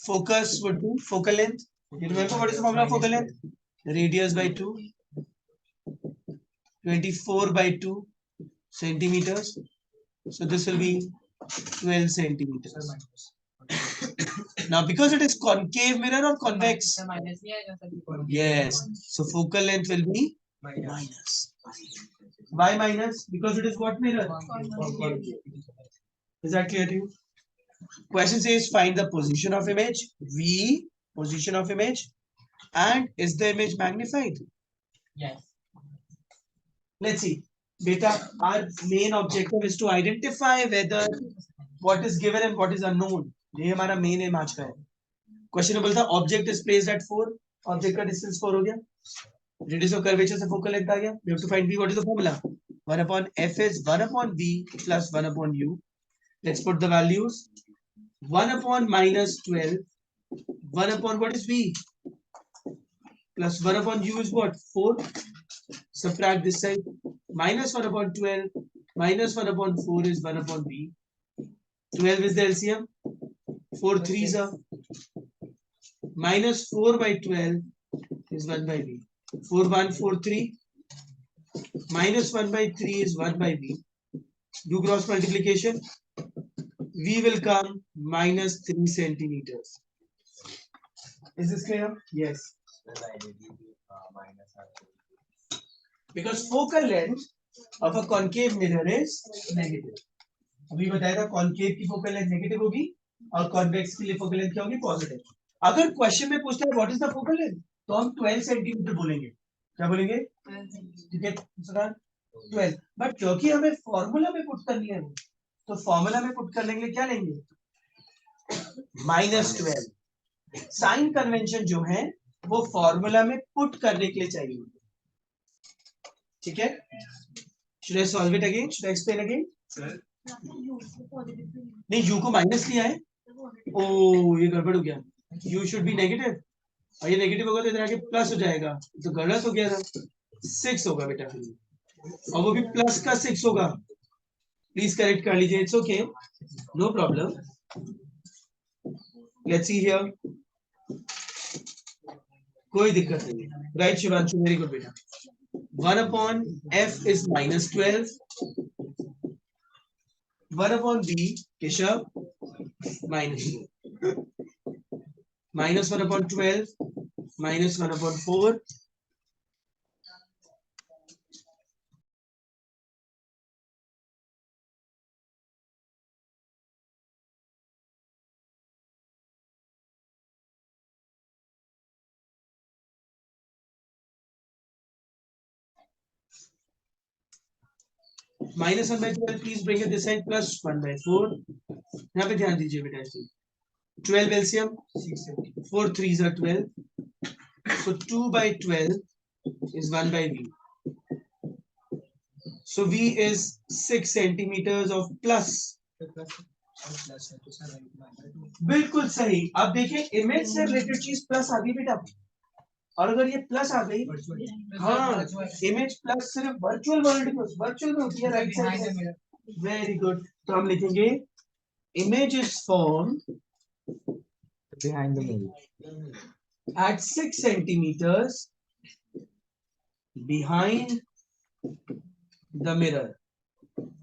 Focus would be focal length. You remember what is the formula of focal length? Radius by 2, 24 by 2 centimeters. So this will be 12 centimeters. Now, because it is concave mirror or convex? Minus नहीं आएगा sir Yes. So focal length will be minus. Why minus? Because it is what mirror? Is that clear to you? Question says find the position of image. V, position of image. And is the image magnified? Yes Let's see. Beta, our main objective is to identify whether what is given and what is unknown. ये हमारा main aim आज का है. Question में बोलता object is placed at 4. Object का distance 4 हो गया. Radius of curvature से focal length आ गया. We have to find V. What is the formula? 1 upon F is 1 upon V plus 1 upon U. Let's put the values. 1 upon minus 12. 1 upon what is V? Plus 1 upon U is what? 4. Subtract this side. Minus 1 upon 12. Minus 1 upon 4 is 1 upon V. 12 is the LCM. 4 3s are. Minus 4 by 12 is 1 by V. 4 1 4 3. Minus 1 by 3 is 1 by V. Do cross multiplication. V will come minus 3 centimeters. Is this clear? Yes. Because focal length of a concave mirror is negative. अभी बताया था concave की focal length negative होगी और convex के लिए focal length क्या होगी positive. अगर क्वेश्चन में पूछता है what is the focal length तो हम 12 सेंटीमीटर बोलेंगे. क्या बोलेंगे? ठीक है सर 12. बट क्योंकि हमें फॉर्मूला में पुट करनी है तो फॉर्मूला में पुट करने के लिए क्या लेंगे? -12. साइन कन्वेंशन जो है वो फॉर्मूला में पुट करने के लिए चाहिए. ठीक है. Should I solve it again? Should I explain again? नहीं यू को माइनस लिया है. ओ ये गड़बड़ हो गया. यू शुड बी नेगेटिव और ये नेगेटिव होगा तो इधर आके प्लस हो जाएगा तो गलत हो गया था. 6 होगा बेटा और वो भी प्लस का 6 होगा. प्लीज करेक्ट कर लीजिए. It's okay no problem. Let's see here. कोई दिक्कत नहीं. राइट शिवांशु वेरी गुड बेटा. 1 upon f is -12. 1 upon b Keshav -2. Minus 1 upon 12, minus 1 upon 4. Minus 1 by 12, please bring it this side, plus 1 by 4. यहाँ पे ध्यान दीजिए बेटा. 12 LCM, 4 3s are 12. So 2 by 12 is 1 by V. So V is 6 centimeters of plus. बिल्कुल सही. अब देखिए इमेज से रिलेटेड चीज प्लस आ गई बेटा. और अगर ये प्लस आ गई हाँ इमेज प्लस सिर्फ वर्चुअल वर्ल्ड में होती है. Right side. Very good. तो हम लिखेंगे image is formed behind the mirror at 6 centimeters behind the mirror.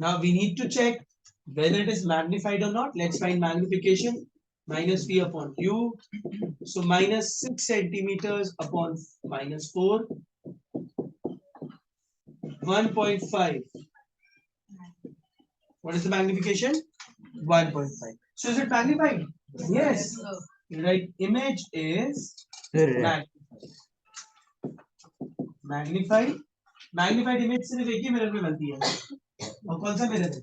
Now we need to check whether it is magnified or not. Let's find magnification. Minus V upon U. So minus 6 centimeters upon minus 4. 1.5. What is the magnification? 1.5. So is it magnified? Yes. Right. Image is magnified. Magnified image सिर्फ एक ही मिरर में बनती है. और कौन सा मिरर है?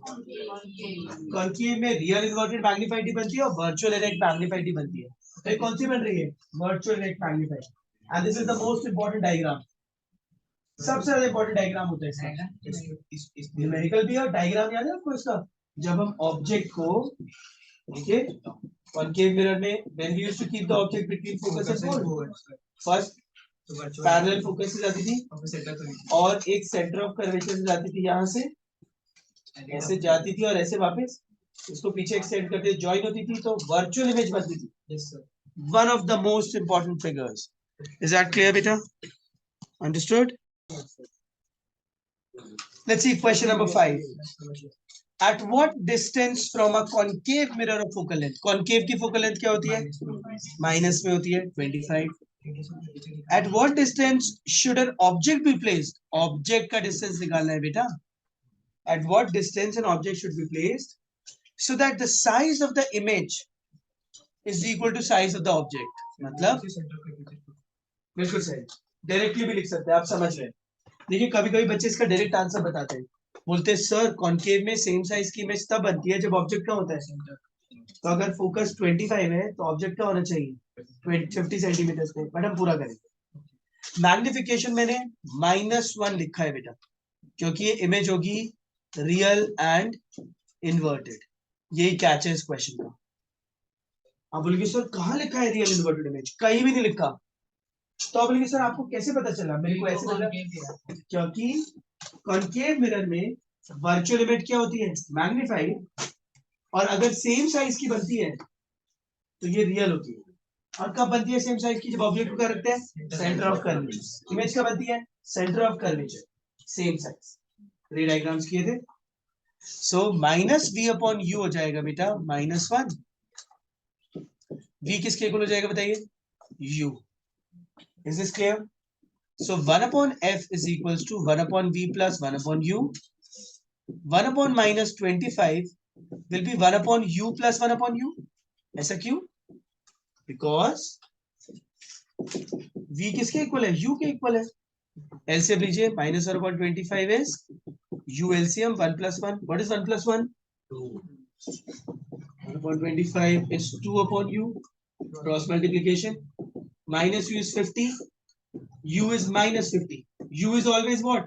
कॉन्केव में रियल इन्वर्टेड मैग्नीफाइड ही बनती है और वर्चुअल इरेक्ट मैग्नीफाइड ही बनती है. तो कौन सी बन रही है? Virtual erect magnified. And this is the most important diagram. सबसे ज्यादा इंपॉर्टेंट डायग्राम होता है इसका. न्यूमेरिकल भी और डायग्राम याद है आपको इसका. जब हम ऑब्जेक्ट को देखिए concave mirror में when we used to keep the object between focus and pole, first parallel focus से जाती थी और एक सेंटर ऑफ कर्वेचर से जाती थी. यहाँ से ऐसे जाती थी और ऐसे वापस उसको पीछे एक्सटेंड करते ज्वाइन होती थी तो वर्चुअल इमेज बनती थी. One of the most important figures. Is that clear बेटा? Understood? Let's see question number 5. At what distance from a concave mirror of focal length? Concave की focal length क्या होती है? माइनस में होती है 25. At what distance should an object be placed? Object का distance निकालना है बेटा. At what distance an object should be placed so that the size of the image is equal to size of the object? मतलब बिल्कुल सही. डायरेक्टली भी लिख सकते हैं, आप समझ रहे हैं. देखिए कभी कभी बच्चे इसका डायरेक्ट आंसर बताते हैं, बोलते हैं सर कॉनकेव में सेम साइज की इमेज तब बनती है जब ऑब्जेक्ट का होता है. तो अगर फोकस 25 है तो ऑब्जेक्ट का होना चाहिए 50 सेंटीमीटर पे. बट हम पूरा करेंगे. मैग्निफिकेशन मैंने -1 लिखा है बेटा, क्योंकि ये इमेज होगी रियल एंड इन्वर्टेड. यही कैच है इस क्वेश्चन का. आप बोलेंगे सर कहाँ लिखा है रियल इन्वर्टेड इमेज? कहीं भी नहीं लिखा. तो आप बोलेंगे सर आपको कैसे पता चला? मेरे को ऐसे लगा क्योंकि कॉनकेव मिरर में वर्चुअल इमेज क्या होती है? मैग्नीफाइड. और अगर सेम साइज की बनती है तो ये रियल होती है. और कब बनती है सेम साइज की? जब ऑब्जेक्ट को क्या रखते हैं? Centre of curvature. इमेज कब बनती है? Centre of curvature, same size. रे डायग्राम्स किए थे. सो -v/u हो जाएगा बेटा -1. v किसके इक्वल हो जाएगा बताइए? u. Is this clear? So 1/f is equals to 1/v plus 1/u. 1/ -25 will be 1/u plus 1/u. ऐसा क्यों? Because v किसके इक्वल है? u के इक्वल है. LCM लीजिए. -1/25 is u LCM 1 plus 1. What is 1 plus 1? 2. 1/25 is 2/u. Cross multiplication. -u is 50. U is -50. U is always what?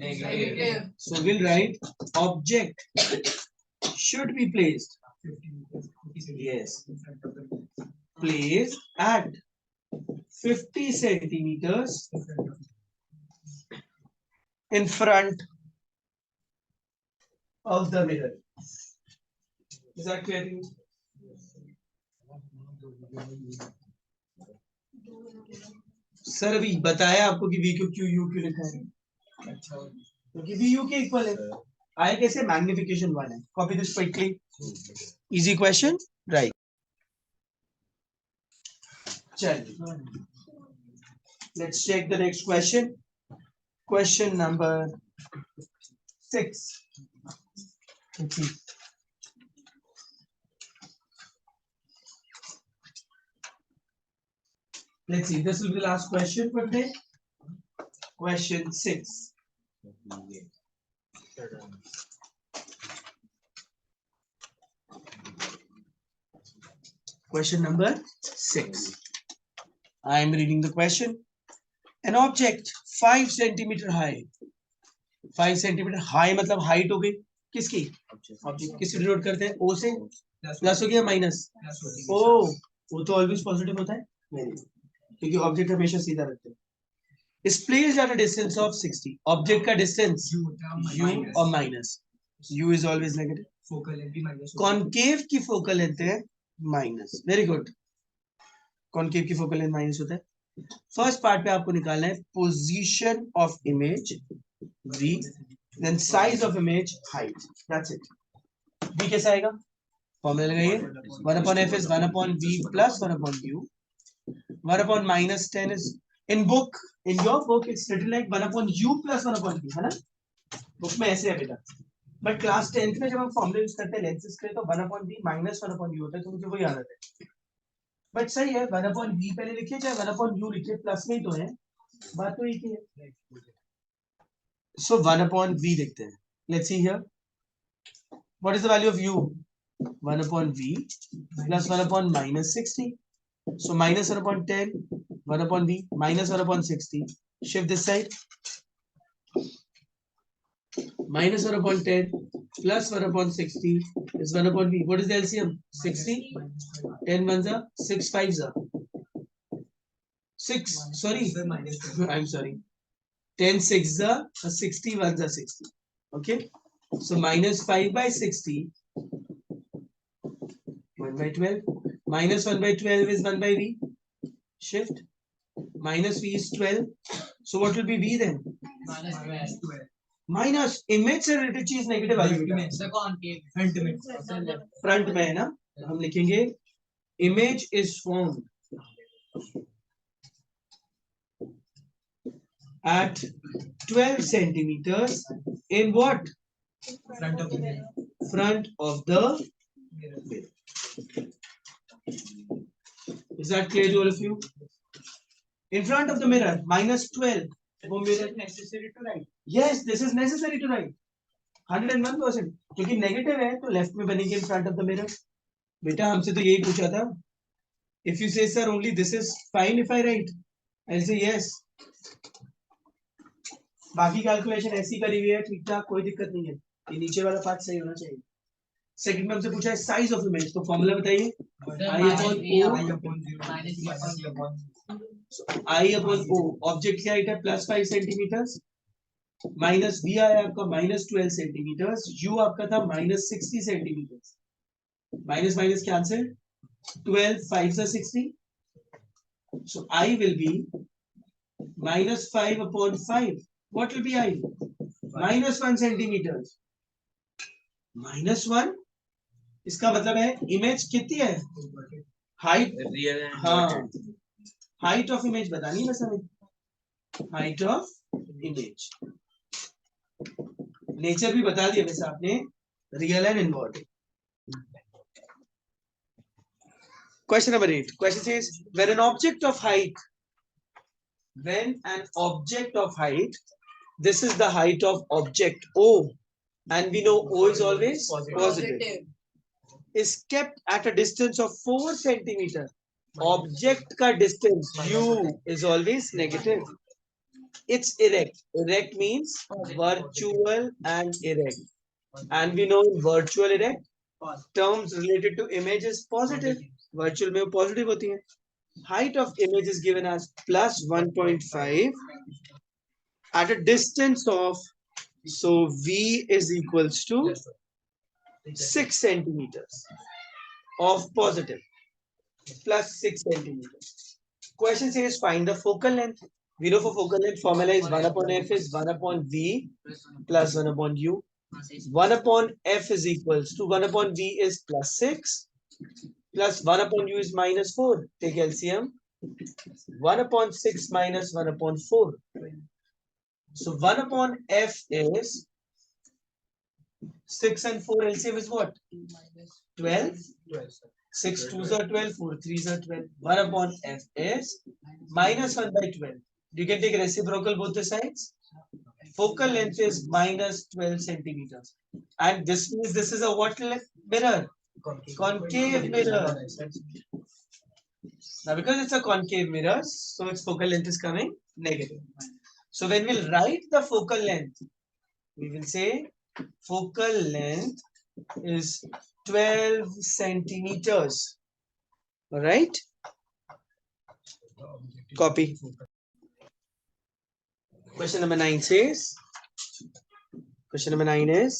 Negative. So we'll write object should be placed. Yes. Placed at 50 centimeters in front of the mirror. Is that clear to you? Sir अभी बताया आपको कि v क्यों u क्यों लिखा है? क्योंकि v u के इक्वल है. आए कैसे? मैग्निफिकेशन 1 है. Copy this quickly. Easy question, right. चलिए let's check the next question. Question number 6. Let's see, this will be the last question for today. Question 6. Question number 6. I am reading the question. An object 5 centimeter high. 5 centimeter high मतलब height हो गई किसकी? Object किससे डिनोट करते हैं? O से. प्लस हो गया माइनस? ओ वो तो ऑलवेज पॉजिटिव होता है. नहीं, क्योंकि ऑब्जेक्ट हमेशा सीधा रखते हैं. इस place at a distance of 60. Object का डिस्टेंस u और minus. u is always negative. Focal length भी माइनस. कॉनकेव की फोकल लेंथ है माइनस. Very good. कॉनकेव की फोकल लेंथ माइनस होता है. फर्स्ट पार्ट पे आपको निकालना है position of image v, then size of image height. That's it. v कैसा आएगा? फॉर्मूला लगाइए. 1/f is 1/v plus 1/u. 1/- 10 is in your book it's written like 1/u plus 1/v, है ना? बुक में ऐसे है बेटा. बट क्लास 10th में जब हम फॉर्मूला यूज करते हैं लेंसेज के तो 1/v minus 1/u होता है. तो मुझे वही आदत है. बट सही है. 1/v पहले लिखिए चाहे 1/u लिखिए, प्लस में ही तो है. बात तो एक ही है. सो 1/v लिखते हैं. Let's see here. What is the value of u? 1/v plus 1/- 60. So minus 1/10, 1/v minus 1/60. Shift this side. Minus 1/10 plus 1/60 is 1/v. What is the LCM? 60. 10 ones are 6 5s are 6. Sorry, I'm sorry. 10 6s are 60 ones are 60. Okay. So minus 5/60. 1/12. Minus 1/12 is 1/v. Shift. Minus v is 12. So what will be v then? -12. Minus image से रिलेटेड चीज नेगेटिव आई फ्रंट में है ना, हम लिखेंगे image is formed at 12 centimeters in what? Front of the mirror. Front of the mirror. Is that clear to all of you? In front of the mirror, minus 12. वो mirror necessary to write? Yes, this is necessary to write. 101%. क्योंकि negative है तो left में बनेगी in front of the mirror. बेटा हमसे तो यही पूछा था. If you say sir only this is fine if I write, I'll say yes. बाकी कैलकुलेशन ऐसी करी हुई है ठीक ठाक, कोई दिक्कत नहीं है, ये नीचे वाला पार्ट सही होना चाहिए. सेकंड में हमसे पूछा है साइज ऑफ इमेज, तो फॉर्मूला बताइए. आई अपॉन ओ, ऑब्जेक्ट की हाइट है +5 सेंटीमीटर, माइनस वी आया आपका -12 सेंटीमीटर, यू आपका था -60 सेंटीमीटर. माइनस माइनस क्या आंसर? 12 5 से 60. So I will be -5 upon 5. What will be I? -1 centimeters. -1. इसका मतलब है इमेज कितनी है? हाइट. हाँ, हाइट ऑफ इमेज बतानी है बस हमें. Height of image. नेचर भी बता दिया वैसे आपने, real and inverted. Question number 8. Question says when an object of height, this is the height of object O, and we know O is always positive, is kept at a distance of 4 centimeter. Object ka distance U is always negative. It's erect. Erect means virtual and erect, and we know virtual erect terms related to image is positive. Virtual में positive होती है. Height of image is given as +1.5 at a distance of, so V is equals to 6 centimeters of positive, +6 centimeters. Question says find the focal length. We know for focal length formula is 1 upon f is 1 upon v plus 1 upon u. 1 upon f is equals to 1 upon v is +6 plus 1 upon u is -4. Take LCM. 1 upon 6 minus 1 upon 4. So 1 upon f is 6 and 4 LCM is what? 12. 6 2s are 12, 4 3s are 12. 1 upon f is -1 by 12. You can take reciprocal both the sides. Focal length is -12 centimeters. And this means this is a what mirror? Concave mirror. Now because it's a concave mirror, so its focal length is coming negative. So when we'll write the focal length, we will say focal length is 12 centimeters. All right? Copy. Question number 9 says, question number 9 is,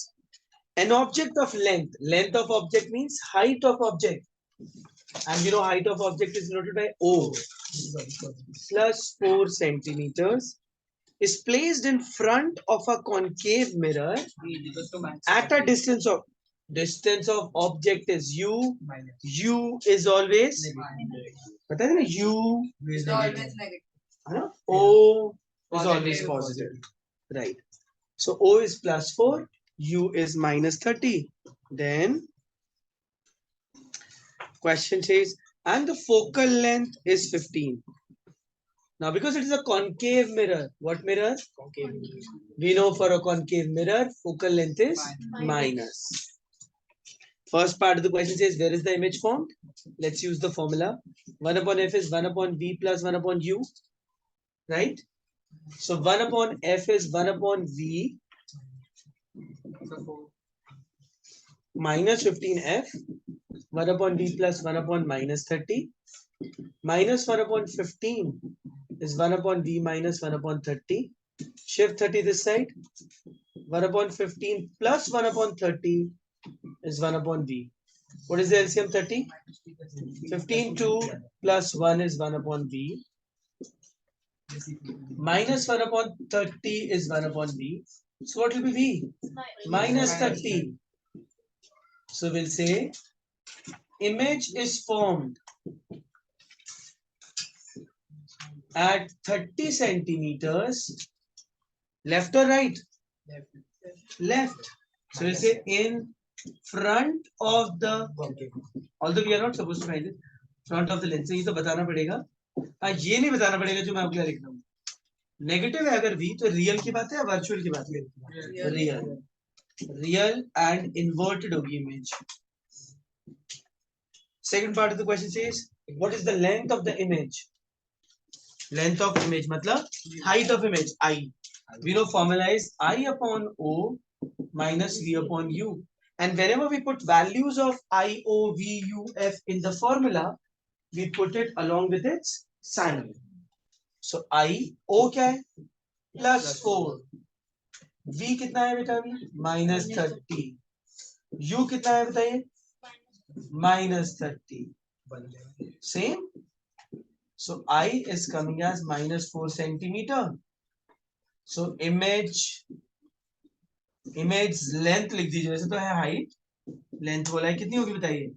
an object of length. Length of object means height of object. And you know height of object is denoted by O. +4 centimeters is placed in front of a concave mirror at a distance of object is U. U is always पता है ना, U is always negative. O is always positive. Right. So O is +4, U is -30. Then question says, and the focal length is 15. Now, because it is a concave mirror, what mirror? Concave. We know for a concave mirror, focal length is minus. First part of the question says, where is the image formed? Let's use the formula. 1 upon f is 1 upon v plus 1 upon u. Right? So 1 upon f is 1 upon v minus 15f. 1 upon v plus 1 upon -30. Minus 1 upon 15 is 1 upon v minus 1 upon 30. Shift 30 this side. 1 upon 15 plus 1 upon 30 is 1 upon v. What is the LCM 30? 15 2 plus 1 is 1 upon v. Minus 1 upon 30 is 1 upon v. So what will be V? Minus 30. So we'll say image is formed at 30 centimeters, left or right? Left. So we'll say in front of the, although we are not supposed to write it, front of the lens. ये तो बताना पड़ेगा. हाँ, ये नहीं बताना पड़ेगा जो मैं आपके लिए लिख रहा हूँ. नेगेटिव है अगर V तो रियल की बात है या वर्चुअल की बात है? रियल एंड इन्वर्टेड होगी image. Second part of the question says, what is the length of the image? Length of image मतलब height of image I. We know formula is I upon O minus V upon U. And whenever we put values of I, O, V, U, F in the formula, we put it along with its sign. So I, O क्या है? Plus 4. V कितना है बेटा अभी? Minus 30. U कितना है बताइए? Minus 30. Same. So I is coming as minus 4 centimeter. So image length लिख दीजिए. वैसे तो है height. Length बोला है कितनी होगी बताइए?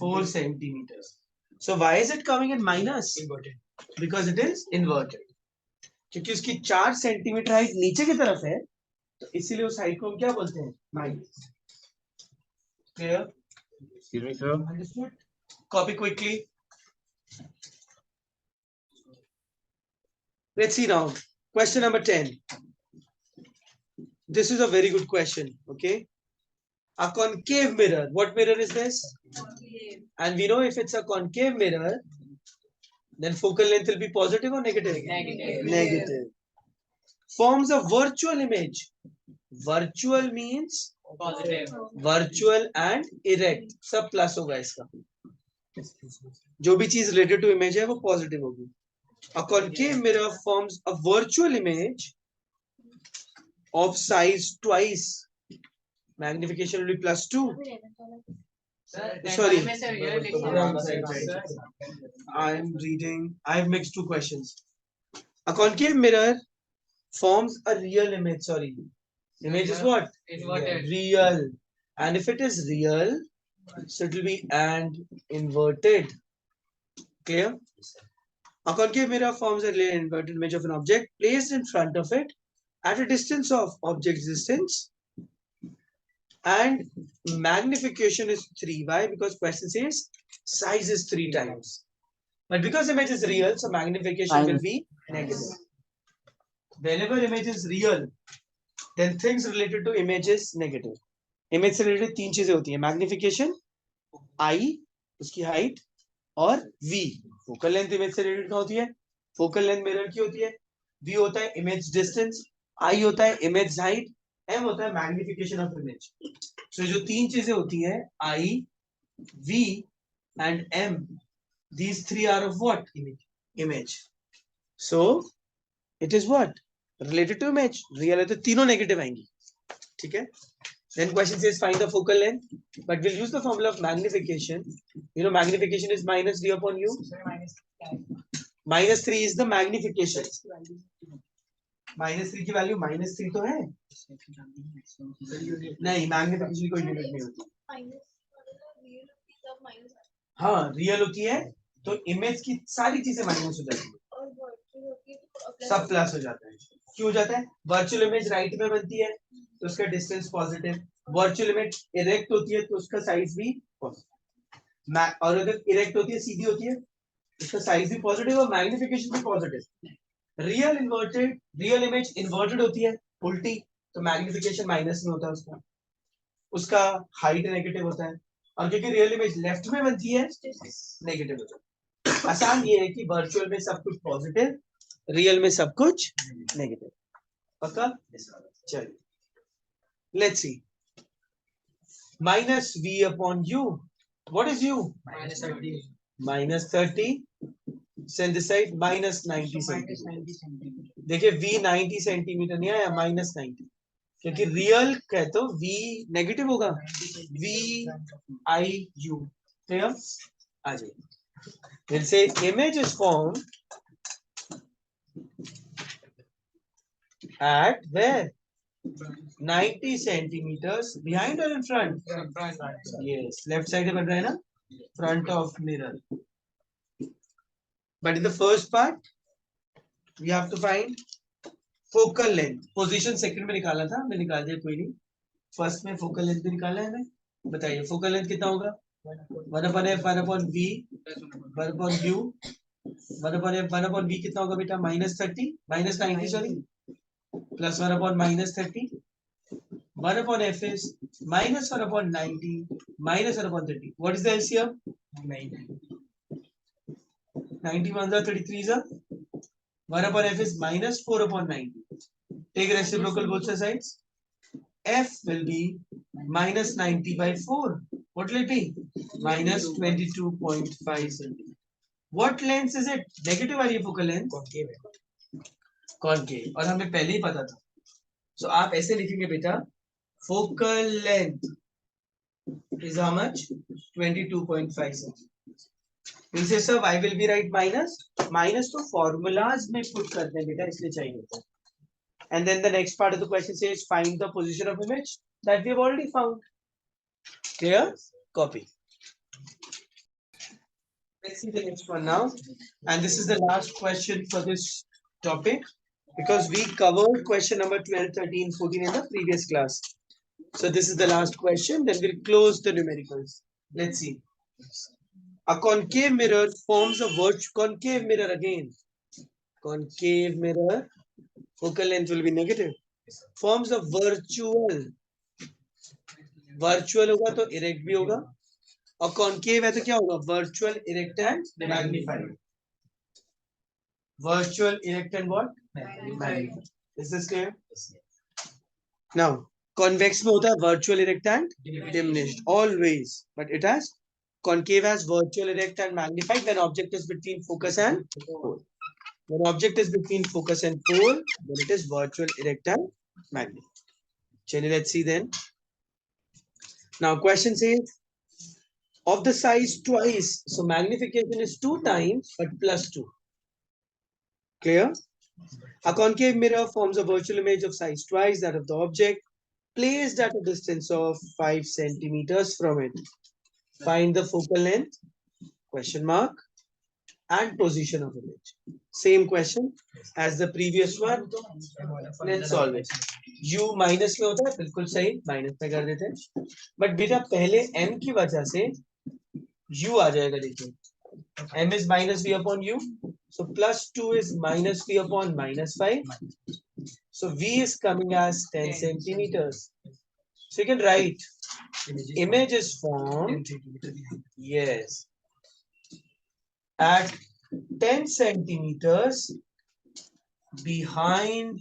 4 centimeters. So why is it coming in minus? Inverted. Because it is inverted. क्योंकि उसकी 4 सेंटीमीटर हाइट नीचे की तरफ है, तो इसीलिए उस हाइट को हम क्या बोलते हैं? Minus. Clear? Excuse me, sir. Understood? Copy quickly. Let's see now. Question number 10. This is a very good question. Okay. A concave mirror. What mirror is this? And we know if it's a concave mirror, then focal length will be positive or negative? Negative. Negative. Forms a virtual image. Virtual means Positive. virtual and erect. सब प्लस होगा इसका. जो भी चीज related to image है वो positive होगी. A concave mirror forms a virtual image of size twice. Magnification will be plus 2. Sorry. I'm reading. I've mixed two questions. A concave mirror forms a real image. Sorry. Image is what? Inverted. Real. And if it is real, so it will be and inverted. Clear? A concave mirror forms a real inverted image of an object placed in front of it at a distance of object's distance. And magnification is 3. Why? Because question says size is 3 times. But because image is real, so magnification will be negative. Whenever image is real, then things related to image is negative. Image से related 3 चीजें होती हैं. Magnification, I, उसकी height, और V. Focal length image से related क्या होती है? Focal length mirror की होती है. V होता है image distance, I होता है image height, M होता है magnification of image. So जो 3 चीजें होती हैं, I, V, and M, these 3 are of what? Image. So it is what? Related to image. Real है तो तीनों negative आएंगी. ठीक है? Then question says find the focal length, but we'll use the formula of magnification. You know magnification is minus V upon U. Minus 3 is the magnification. Minus 3 की value minus 3 तो है? नहीं, magnification की कोई unit नहीं होती. हाँ, real होती है तो image की सारी चीजें minus हो जाती है. सब plus हो जाता है. क्यों हो जाता है? Virtual image right में बनती है तो उसका distance positive. Virtual image erect होती है तो उसका size भी positive. और अगर erect होती है सीधी होती है उसका size भी positive और magnification भी positive. Real inverted, real image inverted होती है उल्टी तो magnification minus में होता है उसका height negative होता है और क्योंकि real image left में बनती है negative होता है. आसान ये है कि virtual में सब कुछ positive, real में सब कुछ negative. पक्का? चलिए. Let's see. Minus V upon U. What is U? Minus 30. Minus 30. Send this side minus 90 centimeter. देखिए V 90 सेंटीमीटर नहीं आया minus 90 क्योंकि real कहे तो V negative होगा. V I U. Clear? आ जाइए. We'll say image is formed at where? 90 centimeters behind or in front? Yes, left side में बन रहा है ना? Front of mirror. But in the first part, we have to find focal length. Position second में निकाला था, हमने निकाल दिया, कोई नहीं. First में focal length भी निकाला है हमें. बताइए focal length कितना होगा? 1 upon f, 1 upon v, 1 upon u, 1 upon f, 1 upon v कितना होगा बेटा? -30, -90 sorry, plus 1 upon -30. 1 upon f is -1 upon 90, -1 upon 30. What is the LCM? 90 1 33 is 1 upon f is -4 upon 90. Take reciprocal both sides. F will be -90 by 4. What will it be? -22.5 centimeters. What length is it? Negative वाली focal length? Concave. और हमें पहले ही पता था. So आप ऐसे लिखेंगे बेटा. Focal length is how much? 22.5 centimeters. We'll say sir, why will we write minus? Minus तो formulas में put करते हैं बेटा, इसलिए चाहिए होता है. And then the next part of the question says find the position of image that we have already found. Clear? Copy. Let's see the next one now. And this is the last question for this topic because we covered question number 12, 13, 14 in the previous class. So this is the last question. Then we'll close the numericals. Let's see. A concave mirror forms a concave mirror again. Concave mirror. Focal length will be negative. Forms a virtual. Virtual होगा तो erect भी होगा. और concave है तो क्या होगा? Virtual, erect and magnified. Virtual, erect and what? Magnified. Is this clear? Now, convex में होता है virtual, erect and diminished. Always. But it has concave has virtual, erect and magnified when object is between focus and pole. When object is between focus and pole, then it is virtual, erect and magnified. Chali, let's see then. Now, question says, of the size twice, so magnification is 2 times, but plus 2. Clear? A concave mirror forms a virtual image of size twice that of the object, placed at a distance of 5 centimeters from it. Find the focal length, question mark, and position of image. Same question as the previous one. Let's solve it. U minus में होता है, बिल्कुल सही, minus में कर देते हैं. But बेटा पहले m की वजह से u आ जाएगा, देखिए. M is minus v upon u. So plus 2 is minus v upon minus 5. So v is coming as 10 centimeters. So you can write image is formed, yes, at 10 centimeters behind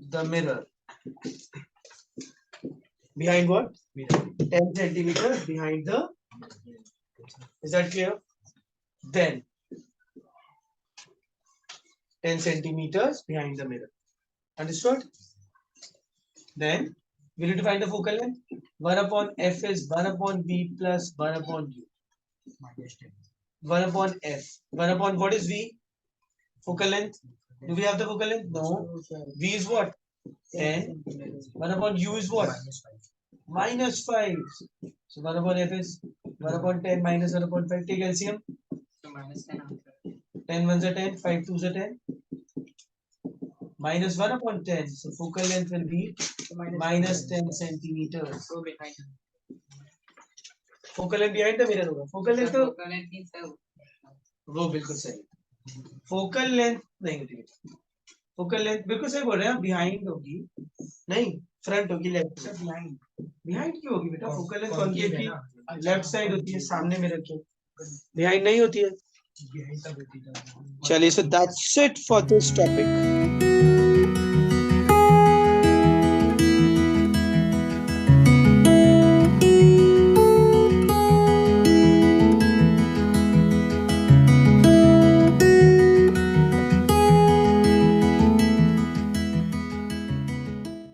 the mirror. Behind what? 10 centimeters behind the. Is that clear? Then 10 centimeters behind the mirror. Understood? Then we need to find the focal length. 1 upon f is 1 upon v plus 1 upon u. 1 upon f. 1 upon what is v? Focal length. Do we have the focal length? No. V is what? 10. 1 upon u is what? Minus 5. So 1 upon f is 1 upon 10 minus 1 upon 5. Take LCM. 10 1s are 10. 5 2s are 10. Minus 1 upon 10. So focal length will be minus 10 centimeters. Focal length behind the mirror होगा. Focal length तो वो बिल्कुल सही. Focal length नहीं होती. Focal length बिल्कुल सही बोल रहे हैं. Behind होगी. नहीं, front होगी, left से behind. Behind क्यों होगी बेटा? Focal length concave की left side होती है, सामने mirror के. Behind नहीं होती है. चलिए, so that's it for this topic.